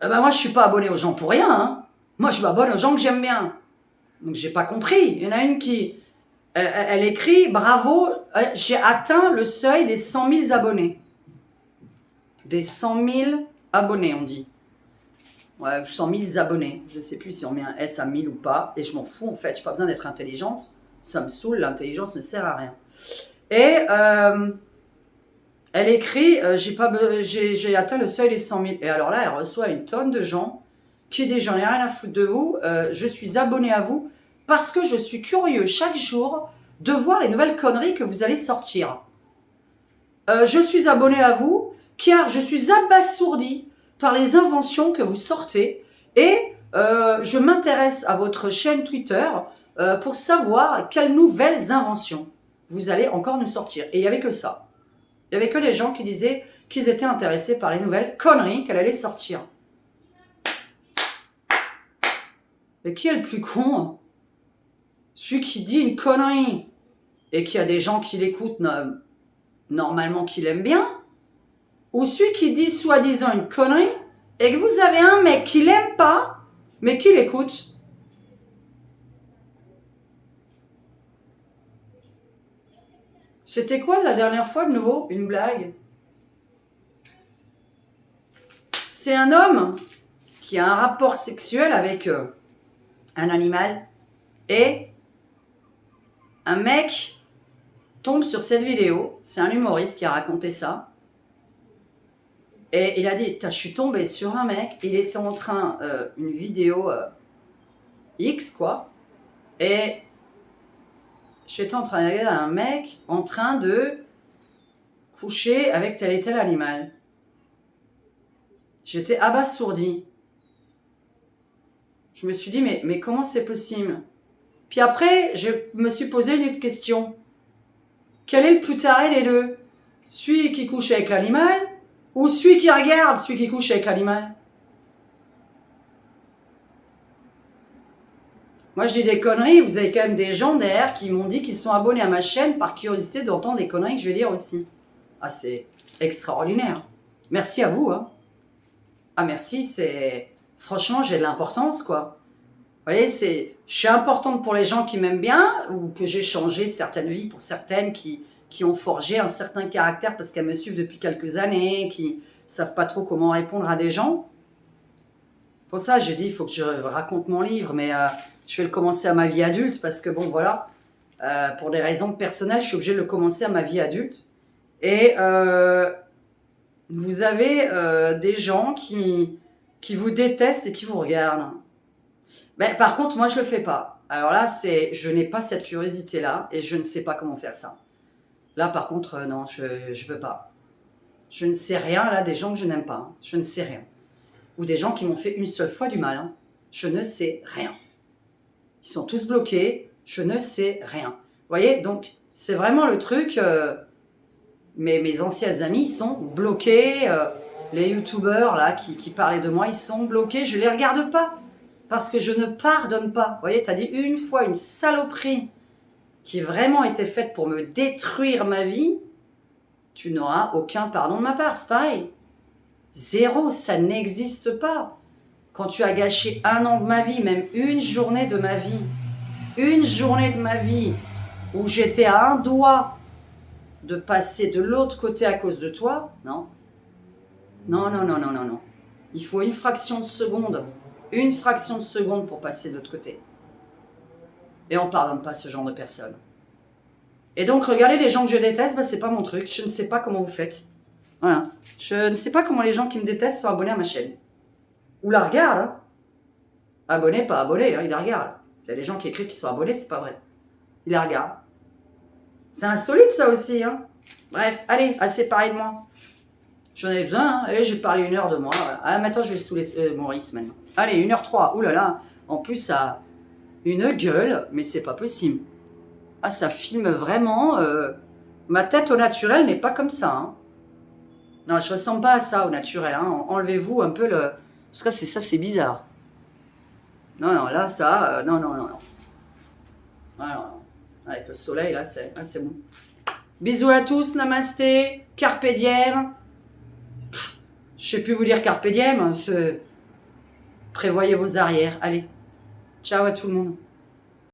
moi, je suis pas abonnée aux gens pour rien. Hein. Moi, je m'abonne aux gens que j'aime bien. Donc, j'ai pas compris. Il y en a une qui... elle écrit « Bravo, j'ai atteint le seuil des 100 000 abonnés. » Des 100 000 abonnés, on dit. Ouais, 100 000 abonnés. Je sais plus si on met un S à 1000 ou pas. Et je m'en fous, en fait. J'ai pas besoin d'être intelligente. Ça me saoule, l'intelligence ne sert à rien. Et elle écrit j'ai atteint le seuil des 100 000. Et alors là, elle reçoit une tonne de gens qui disent « J'en ai rien à foutre de vous. Je suis abonné à vous parce que je suis curieux chaque jour de voir les nouvelles conneries que vous allez sortir. Je suis abonné à vous car je suis abasourdi par les inventions que vous sortez et je m'intéresse à votre chaîne Twitter pour savoir quelles nouvelles inventions vous allez encore nous sortir. » Et il n'y avait que ça. Il n'y avait que les gens qui disaient qu'ils étaient intéressés par les nouvelles conneries qu'elle allait sortir. Mais qui est le plus con? Celui qui dit une connerie et qu'il y a des gens qui l'écoutent normalement qui l'aiment bien, ou celui qui dit soi-disant une connerie et que vous avez un mec qui l'aime pas mais qui l'écoute. C'était quoi la dernière fois de nouveau? Une blague. C'est un homme qui a un rapport sexuel avec un animal et un mec tombe sur cette vidéo. C'est un humoriste qui a raconté ça. Et il a dit, je suis tombé sur un mec, il était en train, une vidéo X quoi, et j'étais en train de regarder un mec en train de coucher avec tel et tel animal. J'étais abasourdie. Je me suis dit, mais comment c'est possible? Puis après, je me suis posé une autre question. Quel est le plus taré des deux? Celui qui couche avec l'animal ou celui qui regarde celui qui couche avec l'animal? Moi, je dis des conneries, vous avez quand même des gens derrière qui m'ont dit qu'ils sont abonnés à ma chaîne par curiosité d'entendre des conneries que je vais dire aussi. Ah, c'est extraordinaire. Merci à vous, hein. Ah, merci, c'est... Franchement, j'ai de l'importance, quoi. Vous voyez, je suis importante pour les gens qui m'aiment bien ou que j'ai changé certaines vies pour certaines qui ont forgé un certain caractère parce qu'elles me suivent depuis quelques années, qui savent pas trop comment répondre à des gens. Pour ça, j'ai dit, il faut que je raconte mon livre, mais je vais le commencer à ma vie adulte parce que, bon, voilà, pour des raisons personnelles, je suis obligée de le commencer à ma vie adulte. Et vous avez des gens qui vous détestent et qui vous regardent. Ben, par contre, moi, je le fais pas. Alors là, je n'ai pas cette curiosité-là et je ne sais pas comment faire ça. Là, par contre, non, je veux pas. Je ne sais rien, là, des gens que je n'aime pas. Hein. Je ne sais rien. Ou des gens qui m'ont fait une seule fois du mal. Hein. Je ne sais rien. Ils sont tous bloqués. Je ne sais rien. Vous voyez, donc, c'est vraiment le truc... mes anciens amis, ils sont bloqués. Les youtubeurs, là, qui parlaient de moi, ils sont bloqués. Je les regarde pas. Parce que je ne pardonne pas. Vous voyez, t'as dit une fois une saloperie qui vraiment était faite pour me détruire ma vie, tu n'auras aucun pardon de ma part. C'est pareil. Zéro, ça n'existe pas. Quand tu as gâché 1 an de ma vie, même une journée de ma vie, où j'étais à un doigt de passer de l'autre côté à cause de toi, non. Non. Il faut une fraction de seconde pour passer de l'autre côté. Et on ne pardonne pas ce genre de personnes. Et donc, regardez les gens que je déteste, c'est pas mon truc. Je ne sais pas comment vous faites. Voilà. Je ne sais pas comment les gens qui me détestent sont abonnés à ma chaîne. Ou la regardent. Hein. Abonnés, pas abonnés, hein, ils la regardent. Il y a des gens qui écrivent qu'ils sont abonnés, c'est pas vrai. Ils la regardent. C'est insolite, ça aussi. Hein. Bref, allez, assez parlé de moi. J'en avais besoin, hein. Et j'ai parlé 1 heure de moi. Ah, maintenant, je vais saouler Maurice, maintenant. Allez, 1h03. Ouh là là. En plus, ça a une gueule, mais c'est pas possible. Ah, ça filme vraiment... ma tête au naturel n'est pas comme ça. Hein. Non, je ressemble pas à ça au naturel. Hein. Enlevez-vous un peu le... Parce que ça, c'est bizarre. Non, non, là, ça... non, non, non, non. Alors, avec le soleil, là, c'est bon. Bisous à tous, namasté, carpe diem. Je sais plus vous dire carpe diem. Prévoyez vos arrières. Allez, ciao à tout le monde.